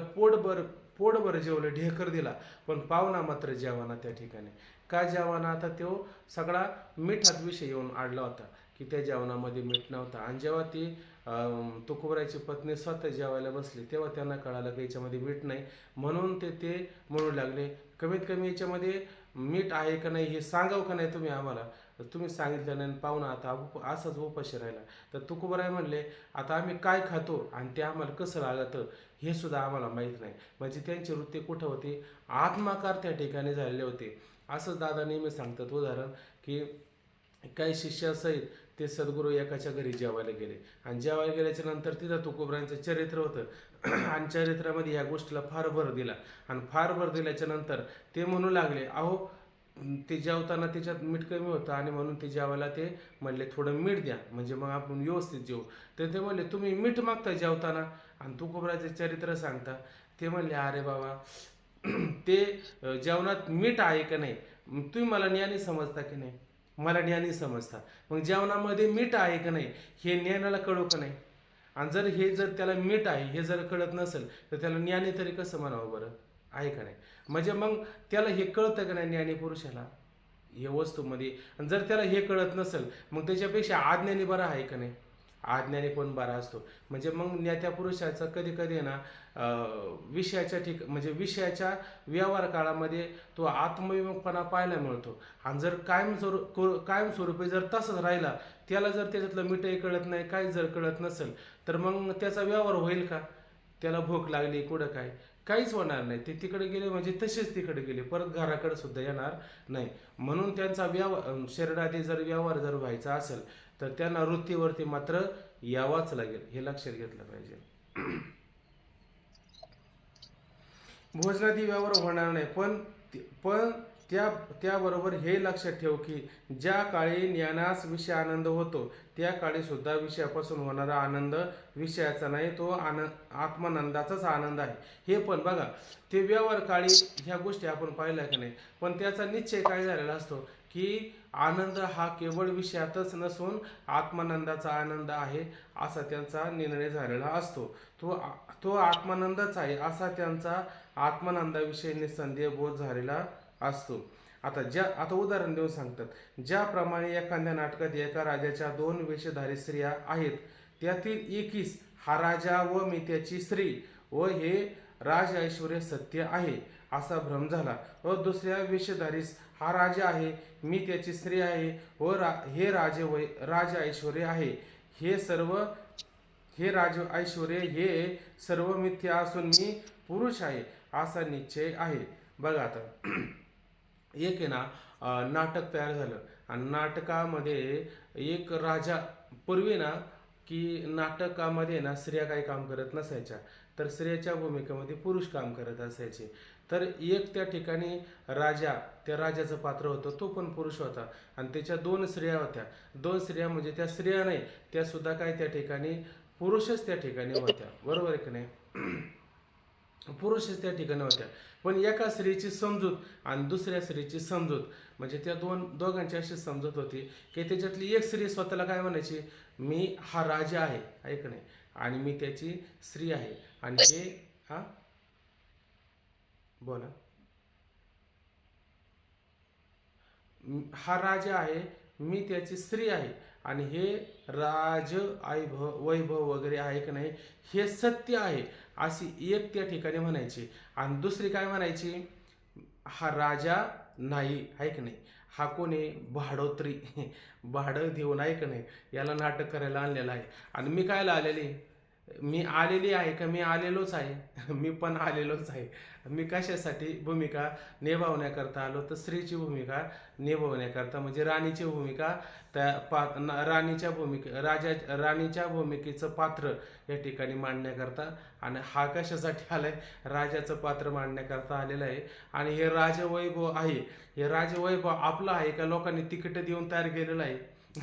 पोटभर जेवलं, ढेकर दिला, पण पाहुणा मात्र जेवाना त्या ठिकाणी. का जेवाना, आता तो सगळा मिठात विषय येऊन आडला होता की त्या जेवणामध्ये मीठ नव्हता. आणि जेव्हा ती तुकोबरायची पत्नी स्वतः जेवायला बसली तेव्हा त्यांना कळालं की याच्यामध्ये मीठ नाही. म्हणून ते म्हणू लागले, कमीत कमी याच्यामध्ये मीठ आहे का नाही हे सांगावं का नाही तुम्ही आम्हाला. तुम्ही सांगितलं नाही, पाहुणा आता असाच उपाशी राहिला. तर तुकोबराय म्हणले, आता आम्ही काय खातो आणि ते आम्हाला कसं लागतं हे सुद्धा आम्हाला माहीत नाही. म्हणजे त्यांची वृत्ती कुठं होती, आत्माकार त्या ठिकाणी झालेले होते. असंच दादा नेहमी सांगतात उदाहरण, की काही शिष्यासहित ते सद्गुरू एकाच्या घरी जेवायला गेले आणि जेवायला गेल्याच्या नंतर तिथं तुकोबरायांचं चरित्र होतं आणि चरित्रामध्ये ह्या गोष्टीला फार भर दिला. आणि फार भर दिल्याच्या नंतर ते म्हणू लागले, अहो ते जेवताना त्याच्यात मीठ कमी होतं आणि म्हणून ते जेवायला ते म्हणले थोडं मीठ द्या, म्हणजे मग आपण व्यवस्थित जेवू. तर ते म्हणले, तुम्ही मीठ मागता जेवताना आणि तुकोबरायचं चरित्र सांगता. ते म्हणले, अरे बाबा ते जेवणात मीठ आहे का नाही, तुम्ही मला ज्ञानी समजता की नाही, मला ज्ञानी समजता, मग जेवणामध्ये मीठ आहे का नाही हे ज्ञानाला कळू का नाही. आणि जर त्याला मीठ आहे हे जर कळत नसेल तर त्याला ज्ञानी तरी कसं म्हणावं बरं, आहे का नाही. म्हणजे मग त्याला हे कळतं का नाही ज्ञानी पुरुषाला हे वस्तूमध्ये. आणि जर त्याला हे कळत नसेल मग त्याच्यापेक्षा अज्ञानी बरा आहे का नाही, अज्ञानी पण बरा असतो. म्हणजे मग ज्ञात्या पुरुषाचा कधी कधी ना विषयाच्या म्हणजे विषयाच्या व्यवहार काळामध्ये तो आत्मविमुखपणा पाहायला मिळतो. आणि जर कायमस्वरूपी जर तसंच राहिला, त्याला जर त्याच्यातलं मिठही कळत नाही, काही जर कळत नसेल, तर मग त्याचा व्यवहार होईल का. त्याला भूक लागली कुठं काय, काहीच होणार नाही. ते तिकडे गेले म्हणजे तसेच तिकडे गेले, परत घराकडे सुद्धा येणार नाही. म्हणून त्यांचा शरीरातील जर व्यवहार जर व्हायचा असेल तर त्यांना वृत्तीवरती मात्र यावाच लागेल, हे लक्षात घेतलं पाहिजे. भोजनादी व्यवहार होणार नाही, पण त्याबरोबर हे लक्षात ठेव की ज्या काळी ज्ञानास विषय आनंद होतो त्या काळी सुद्धा विषयापासून होणारा आनंद विषयाचा नाही, तो आत्मानंदाचाच आनंद आहे. हे पण बघा, ते व्यवहार काळी ह्या गोष्टी आपण पाहिल्या की नाही, पण त्याचा निश्चय काय झालेला असतो की आनंद हा केवळ विषयातच नसून आत्मानंदाचा आनंद आहे असा त्यांचा निर्णय झालेला असतो. तो आत्मानंदच आहे असा त्यांचा आत्मानंदाविषयी निसंदेह बोध झालेला असतो. आता उदाहरण देऊन सांगतात, ज्याप्रमाणे एखाद्या नाटकात एका राजाच्या 2 वेशधारी स्त्रिया आहेत, त्यातील एकीस हा राजा व मी त्याची स्त्री व हे राज ऐश्वर्य सत्य आहे असा भ्रम झाला, व दुसऱ्या वेशधारीस हा राजा आहे, मी त्याची स्त्री आहे व हे राज ऐश्वर्य आहे, हे राज ऐश्वर्य हे सर्व मिथ्या असून मी पुरुष आहे असा निश्चय आहे. बघा, आता एक आहे ना नाटक तयार झालं आणि नाटकामध्ये एक राजा, पूर्वी ना की नाटकामध्ये ना स्त्रिया काही काम करत नसायच्या, तर स्त्रियाच्या भूमिकेमध्ये पुरुष काम करत असायचे. तर एक त्या ठिकाणी त्या राजाचं पात्र होतं, तो पण पुरुष होता आणि त्याच्या 2 स्त्रिया होत्या. 2 स्त्रिया म्हणजे त्या स्त्रिया नाही, त्या सुद्धा काय त्या ठिकाणी पुरुषच त्या ठिकाणी होत्या, बरोबर आहे की नाही. पुरुषच त्या ठिकाणी होत्या, पण एका स्त्रीची समजूत आणि दुसऱ्या स्त्रीची समजूत, म्हणजे त्या दोघांची अशी समजूत होती की त्याच्यातली एक स्त्री स्वतःला काय म्हणायची, मी हा राजा आहे, ऐक नाही, आणि मी त्याची स्त्री आहे. आणि हे बोला, हा राजा आहे, मी त्याची स्त्री आहे आणि हे वैभव वगैरे आहे की नाही हे सत्य आहे अशी एक त्या ठिकाणी म्हणायची. आणि दुसरी काय म्हणायची, हा राजा नाही, आहे की नाही, हा कोणी भाडोत्री, भाडं देऊन, आहे की नाही, याला नाटक करायला आणलेला आहे आणि मी कायला आलेली, मी आलेली आहे का मी आलेलोच आहे मी पण आलेलोच आहे. मी कशासाठी भूमिका निभावण्याकरता आलो तर स्त्रीची भूमिका निभावण्याकरता म्हणजे राणीची भूमिका राणीच्या राणीच्या भूमिकेचं पात्र या ठिकाणी मांडण्याकरता. आणि हा कशासाठी आलाय राजाचं पात्र मांडण्याकरता आलेला आहे. आणि हे राजवैभव आहे, हे राजवैभव आपलं आहे का लोकांनी तिकीट देऊन तयार केलेलं आहे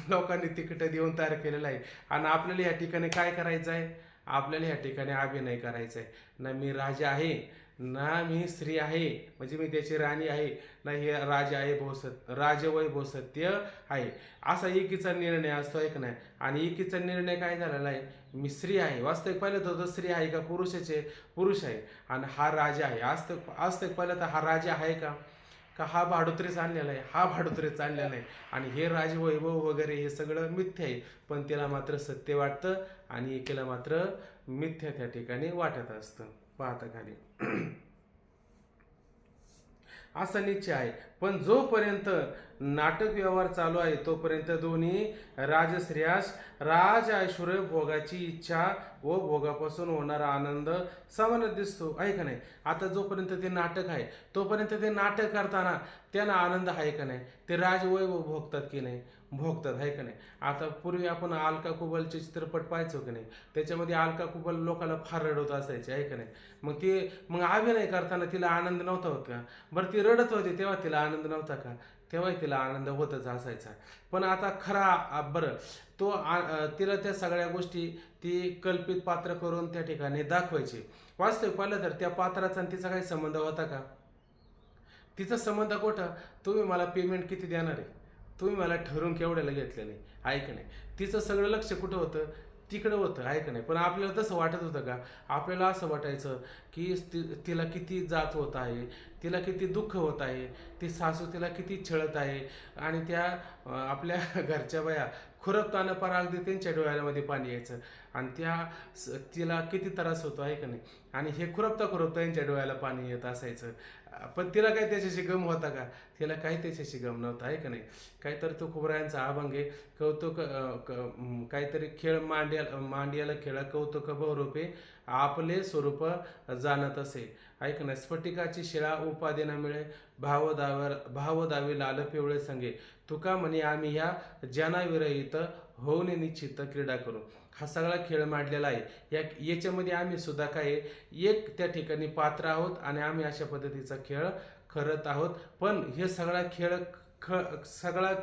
लोकांनी तिकीट देऊन तयार केलेलं आहे. आणि आपल्याला या ठिकाणी काय करायचं आहे, आपल्याला या ठिकाणी अभिनय करायचा आहे. ना मी राजा आहे ना मी स्त्री आहे म्हणजे मी त्याची राणी आहे, ना हे राजा आहे राजवैभव सत्य आहे असा एकीचा निर्णय असतो आहे का नाही. आणि एकीचा निर्णय काय झालेला आहे, मी स्त्री आहे. वास्तविक पाहिलं तर स्त्री आहे का पुरुष आहे. आणि हा राजा आहे. वास्तविक पाहिलं तर हा राजा आहे का हा भाडोत्रीच आणलेला आहे, हा भाडोत्रीच आणलेला आहे. आणि हे राजवैभव वगैरे हे सगळं मिथ्या आहे, पण त्याला मात्र सत्य वाटतं आणि एकेला मात्र मिथ्या त्या ठिकाणी वाटत असतं. पाहता खाली असा निश्चय आहे. पण जोपर्यंत नाटक व्यवहार चालू आहे तोपर्यंत दोन्ही राजस्त्रियास राज ऐश्वर्य भोगाची इच्छा व भोगापासून होणारा आनंद समान दिसतो आहे का नाही. आता जोपर्यंत ते नाटक आहे तोपर्यंत ते नाटक करताना त्यांना आनंद आहे का नाही, ते राजवैभव भोगतात की नाही, भोगतात आहे का नाही. आता पूर्वी आपण अलका कुबलचे चित्रपट पाहायचो की नाही, त्याच्यामध्ये अलका कुबल लोकांना फार रडवत असायचे आहे का नाही. मग अभिनय करताना तिला आनंद नव्हता होत का, बरं ती रडत होती तेव्हा तिला आनंद नव्हता का, तेव्हाही तिला आनंद होतच असायचा. पण आता खरा बरं तिला त्या सगळ्या गोष्टी ती कल्पित पात्र करून त्या ठिकाणी दाखवायची. वास्तविक पाहिलं तर त्या पात्राचा आणि तिचा काही संबंध होता का, तिचा संबंध कुठं, तुम्ही मला पेमेंट किती देणार आहे, तुम्ही मला ठरवून केवढ्याला घेतलेलं आहे का नाही. तिचं सगळं लक्ष कुठं होतं, तिकडं होतं आहे का नाही. पण आपल्याला तसं वाटत होतं का, आपल्याला असं वाटायचं की तिला किती जात होत आहे, तिला किती दुःख होत आहे, ती सासू तिला किती छळत आहे. आणि त्या आपल्या घरच्या बाया खुरपताना पार अगदी त्यांच्या डोळ्यामध्ये पाणी यायचं. आणि तिला किती त्रास होतो आहे का नाही. आणि हे खुरपता यांच्या डोळ्याला पाणी येत असायचं. पण तिला काही त्याच्याशी गम होता का, तिला काही त्याच्याशी गम नव्हता आहे का नाही. काहीतरी तो खुबरायांचा अभंग आहे, कौतुक काहीतरी खेळ मांडियाला खेळ कौतुक बहुरूपे आपले स्वरूप जाणत असे ऐक ना. स्फटिकाची शिळा उपाधी न मिळे भावदावे लाल पिवळे संगे तुका म्हणे आम्ही ह्या जनाविरहित होऊन निश्चित क्रीडा करू. हा सगळा खेळ मांडलेला आहे. याच्यामध्ये आम्ही सुद्धा काय एक त्या ठिकाणी पात्र आहोत आणि आम्ही अशा पद्धतीचा खेळ करत आहोत. पण हे सगळा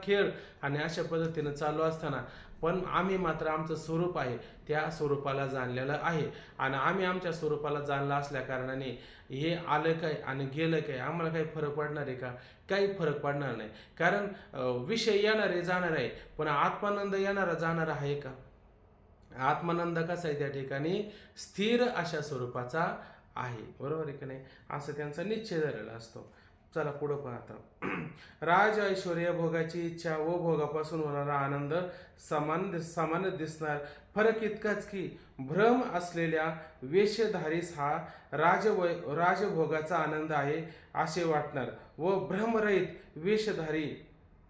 खेळ आणि अशा पद्धतीनं चालू असताना पण आम्ही मात्र आमचं स्वरूप आहे त्या स्वरूपाला जाणलेलं आहे. आणि आम्ही आमच्या स्वरूपाला जाणलं असल्या कारणाने हे आलं काय आणि गेलं काय आम्हाला काही फरक पडणार आहे का, काही फरक पडणार नाही. कारण विषय येणार आहे जाणार आहे, पण आत्मानंद येणारा जाणारा आहे का. आत्मानंद कसा आहे त्या ठिकाणी स्थिर अशा स्वरूपाचा आहे, बरोबर आहे की नाही. असं त्यांचा निश्चय झालेला असतो. चला पुढं पाहता. राज ऐश्वर्य भोगाची इच्छा व भोगापासून होणारा आनंद समान दिसणार. फरक इतकाच की भ्रम असलेल्या वेशधारीस हा राजभोगाचा आनंद आहे असे वाटणार व भ्रमरहित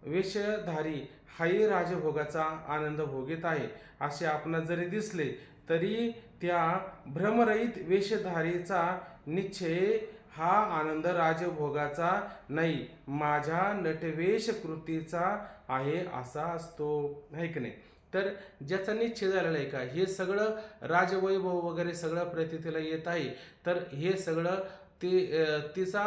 वेशधारी हाही राजभोगाचा आनंद भोगीत आहे असे आपणास जरी दिसले तरी त्या भ्रमरहित वेशधारीचा निश्चय हा आनंद राजभोगाचा नाही, माझ्या नटवेश कृतीचा आहे असा असतो आहे की नाही. तर ज्याचा निश्चय झालेला आहे का, हे सगळं राजवैभव वगैरे सगळं प्रतीला येत आहे, तर हे सगळं तिचा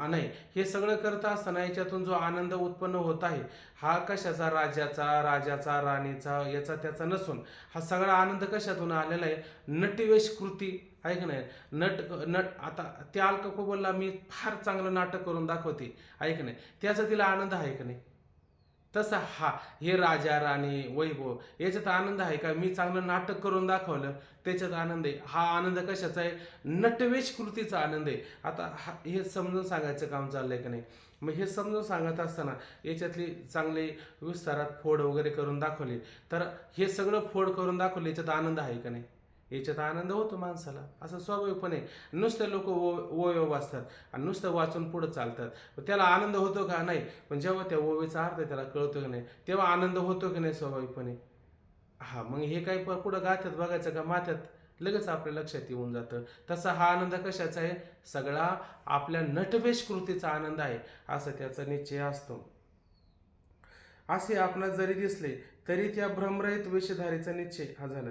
नाही, हे सगळं करत असताना याच्यातून जो आनंद उत्पन्न होत आहे हा कशाचा, राजाचा राणीचा याचा त्याचा नसून हा सगळा आनंद कशातून आलेला आहे, नटवेश कृती आहे की नाही. नट आता त्या अलका कुबलला मी फार चांगलं नाटक करून दाखवते आहे की नाही, त्याचा तिला आनंद आहे का नाही. तसा हे राजा राणी वैभव याच्यात आनंद आहे का, मी चांगलं नाटक करून दाखवलं त्याच्यात आनंद आहे. हा आनंद कशाचा आहे, नटवेश कृतीचा आनंद आहे. आता हे समजून सांगायचं काम चाललंय का नाही. मग हे समजून सांगत असताना याच्यातली चांगली विस्तारात फोड वगैरे करून दाखवली, तर हे सगळं फोड करून दाखवले याच्यात आनंद आहे का नाही, याच्यात आनंद होतो माणसाला असं स्वाभाविकपणे. नुसते लोक ओव्या वाचतात आणि नुसतं वाचून पुढं चालतात, त्याला आनंद होतो का नाही. पण जेव्हा त्या ओवेचा अर्थ त्याला कळतो की नाही तेव्हा आनंद होतो की नाही स्वाभाविकपणे. मग हे काही पुढं गाथ्यात बघायचं का माथ्यात लगेच आपल्या लक्षात येऊन जातं. तसा हा आनंद कशाचा आहे? सगळा आपल्या नटवेश कृतीचा आनंद आहे असं त्याचा निश्चय असतो. असे आपणास जरी दिसले तरी त्या भ्रमरहित वेशधारीचा निश्चय हा झाला.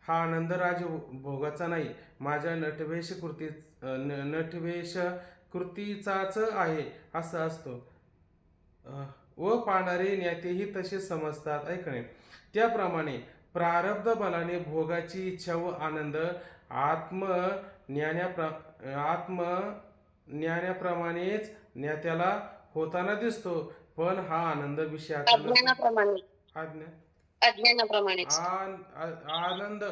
हा आनंद राजभोगाचा नाही, माझ्या नटवेश कृतीचाच आहे असं असतो. व पाहणारे ज्ञातेही तसेच समजतात. ऐकणे त्याप्रमाणे प्रारब्ध बलाने भोगाची इच्छा व आनंद आत्मज्ञानाप्रमाणेच ज्ञात्याला होताना दिसतो, पण हा आनंद विषयाचा नसून अज्ञानाप्रमाणे आज्ञा अज्ञानाप्रमाणेच आनंद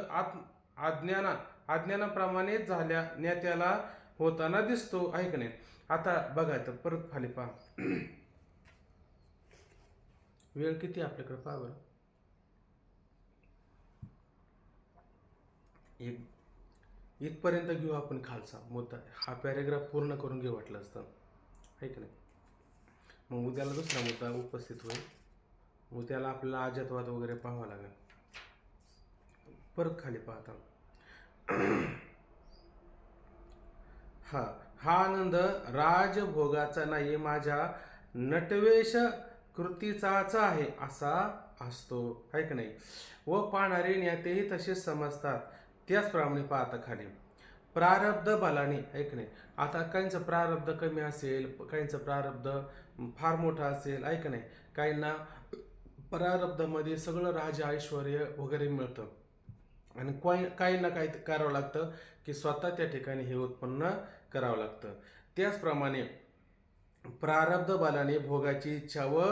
अज्ञानाप्रमाणेच झाल्या ज्ञात्याला होताना दिसतो. ऐकणे आता बघा तर परत खाली पहा. वेळ किती आपल्याकडे पहा बरं. इथपर्यंत घेऊ आपण खालचा मुद्दा. हा पॅरेग्राफ पूर्ण करून घेऊ वाटलं असतं, आहे की नाही. मग उद्याला दुसरा मुद्दा उपस्थित होईल. उद्याला आपल्याला अजातवाद वगैरे पाहावा लागेल. परत खाली पाहता हा आनंद राजभोगाचा नाही, माझ्या नटवेश कृतीचाच आहे असा असतो, आहे की नाही. व पाहणारे ज्ञातेही तसेच समजतात. त्याचप्रमाणे पाहता खाली प्रारब्ध बलाने, आहे की नाही. आता काहींचं प्रारब्ध कमी असेल, काहींचं प्रारब्ध फार मोठं असेल, आहे की नाही. काहींना प्रारब्धामध्ये सगळं राज ऐश्वर वगैरे मिळतं आणि काहींना काही करावं लागतं की स्वतः त्या ठिकाणी हे उत्पन्न करावं लागतं. त्याचप्रमाणे प्रारब्ध बलाने भोगाची इच्छा व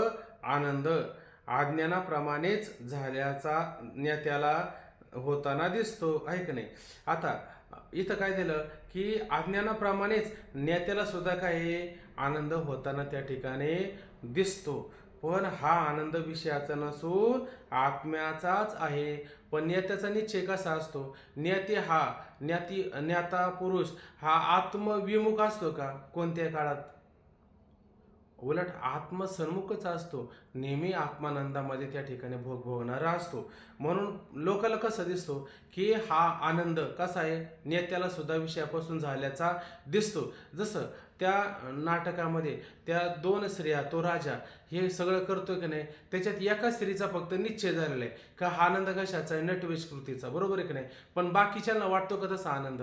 आनंद अज्ञानाप्रमाणेच झाल्याचा ज्ञात्याला होताना दिसतो, आहे की नाही. आता इथं काय दिलं की अज्ञानाप्रमाणेच ज्ञात्याला सुद्धा काय आनंद होताना त्या ठिकाणी दिसतो, पण हा आनंद विषयाचा नसून आत्म्याचाच आहे. पण ज्ञात्याचा निश्चय कसा असतो? ज्ञाता पुरुष हा आत्मविमुख असतो का कोणत्या काळात? उलट आत्मसन्मुखच असतो, नेहमी आत्मानंदामध्ये त्या ठिकाणी भोग भोगणारा असतो. म्हणून लोकांना कसं दिसतो की हा आनंद कसा आहे? नेत्याला सुद्धा विषयापासून झाल्याचा दिसतो. जसं त्या नाटकामध्ये त्या 2 स्त्रिया, तो राजा हे सगळं करतो की नाही, त्याच्यात एका स्त्रीचा फक्त निश्चय झालेला आहे का हा आनंद कशाचा आहे? नटवेश कृतीचा, बरोबर आहे की नाही. पण बाकीच्यांना वाटतो का तसा आनंद?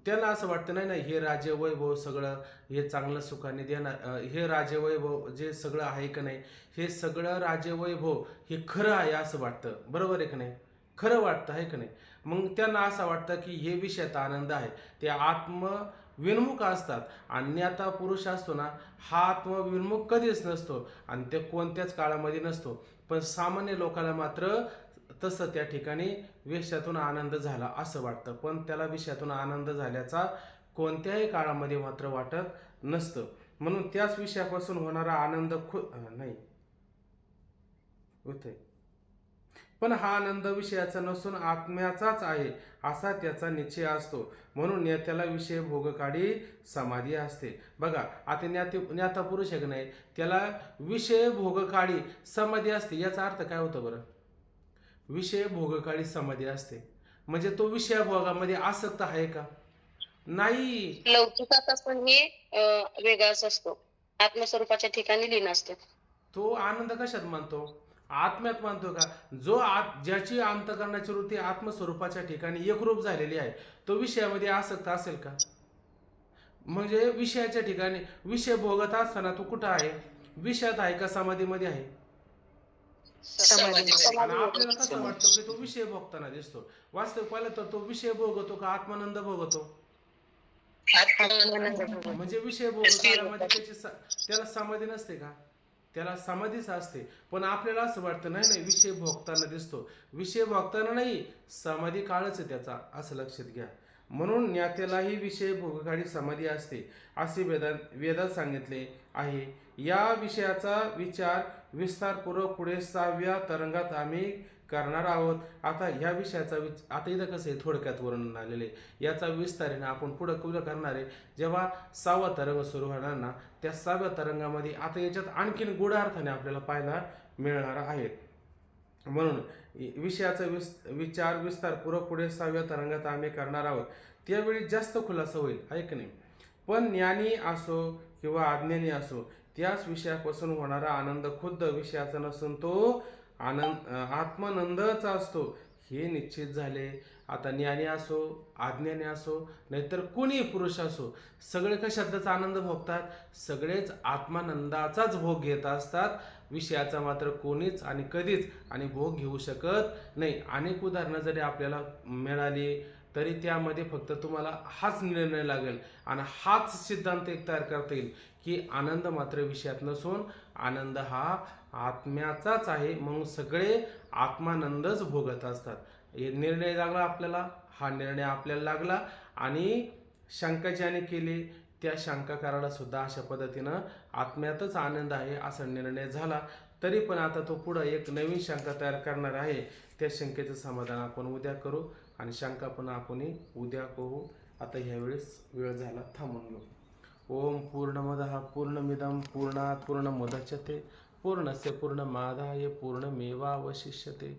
त्याला असं वाटतं नाही नाही, हे राज्य वैभव सगळं हे चांगलं सुखाने देणार, हे राज्य वैभव जे सगळं आहे का नाही, हे सगळं राज्य वैभव हे खरं आहे असं वाटतं, बरोबर आहे का नाही. खरं वाटतं, आहे का नाही. मग त्यांना असं वाटतं की हे विषयात आनंद आहे. ते आत्मविन्मुख असतात. आणि आता पुरुष असतो ना, हा आत्मविन्मुख कधीच नसतो आणि ते कोणत्याच काळामध्ये नसतो. पण सामान्य लोकांना मात्र तसं त्या ठिकाणी विषयातून आनंद झाला असं वाटतं, पण त्याला विषयातून आनंद झाल्याचा कोणत्याही काळामध्ये मात्र वाटत नसतं. म्हणून त्याच विषयापासून होणारा आनंद नाही होते, पण हा आनंद विषयाचा नसून आत्म्याचाच आहे असा त्याचा निश्चय असतो. म्हणून ज्ञात्याला विषय भोगकाळी समाधी असते. बघा आता ज्ञाता पुरुष आहे की नाही, त्याला विषय भोगकाळी समाधी असते. याचा अर्थ काय होतं बरं? विषय भोगकाळी समाधी असते म्हणजे तो विषय भोगामध्ये आसक्त आहे का? नाही. लौकिकाचा पण हे वेगळाच असतो, आत्मस्वरूपाच्या ठिकाणी लीन असतो. तो आनंद कशात मानतो? आत्म्यात मानतो का? ज्याची अंतःकरणाची वृत्ती आत्मस्वरूपाच्या ठिकाणी एकरूप झालेली आहे, तो विषयामध्ये आसक्त असेल का? म्हणजे विषयाच्या ठिकाणी विषय भोगत असताना तो कुठं आहे? विषयात आहे का समाधीमध्ये आहे? आणि आपल्याला कसं वाटतं की तो विषय भोगताना दिसतो? वास्तव पाहिलं तर तो विषय भोगतो का आत्मानंद भोगतो? म्हणजे विषय भोगकाळामध्ये त्याला समाधी नसते का? त्याला समाधीच असते. पण आपल्याला असं वाटतं नाही नाही, विषय भोगताना दिसतो. विषय भोगताना नाही, समाधी काळच आहे त्याचा, असं लक्षात घ्या. म्हणून ज्ञात्यालाही विषय भोगकाळी समाधी असते असे वेदात सांगितले आहे. या विषयाचा विचार विस्तारपूर्वक पुढे 6व्या तरंगात आम्ही करणार आहोत. आता ह्या विषयाचा आता इथं कसं आहे, थोडक्यात वर्णन आलेले, याचा विस्ताराने आपण पुढं करणार आहे. जेव्हा 6वा तरंग सुरू होणार ना, त्या 6व्या तरंगामध्ये आता याच्यात आणखीन गूढ अर्थाने आपल्याला पाहायला मिळणार आहेत. म्हणून विषयाचा विचार विस्तारपूर्वक पुढे 6व्या तरंगात आम्ही करणार आहोत. त्यावेळी जास्त खुलासा होईल, आहे की नाही. पण ज्ञानी असो किंवा अज्ञानी असो, त्याच विषयापासून होणारा आनंद खुद्द विषयाचा नसून तो आत्मानंदचा असतो, हे निश्चित झाले. आता ज्ञानी असो, अज्ञानी असो, नाहीतर कोणी पुरुष असो, सगळे कशाचाच आनंद भोगतात, सगळेच आत्मानंदाचाच भोग घेत असतात. विषयाचा मात्र कोणीच आणि कधीच आणि भोग घेऊ शकत नाही. अनेक उदाहरणं जरी आपल्याला मिळाली तरी त्यामध्ये फक्त तुम्हाला हाच निर्णय लागेल आणि हाच सिद्धांत एक तयार करता येईल की आनंद मात्र विषयात नसून आनंद हा आत्म्याचाच आहे. मग सगळे आत्मानंदच भोगत असतात. हे निर्णय लागला आपल्याला, हा निर्णय आपल्याला लागला आणि शंका ज्याने केली त्या शंकाकाराला सुद्धा अशा पद्धतीनं आत्म्यातच आनंद आहे असा निर्णय झाला. तरी पण आता तो पुढं एक नवीन शंका तयार करणार आहे. त्या शंकेचं समाधान आपण उद्या करू आणि शंका पण आपण उद्या करू. आता ह्यावेळेस वेळ झाला, थांबून घेऊ. ओम पूर्णमदः पूर्णमिदं पूर्णात् पूर्णमुदच्यते पूर्णस्य पूर्णमादाय पूर्णमेवावशिष्यते.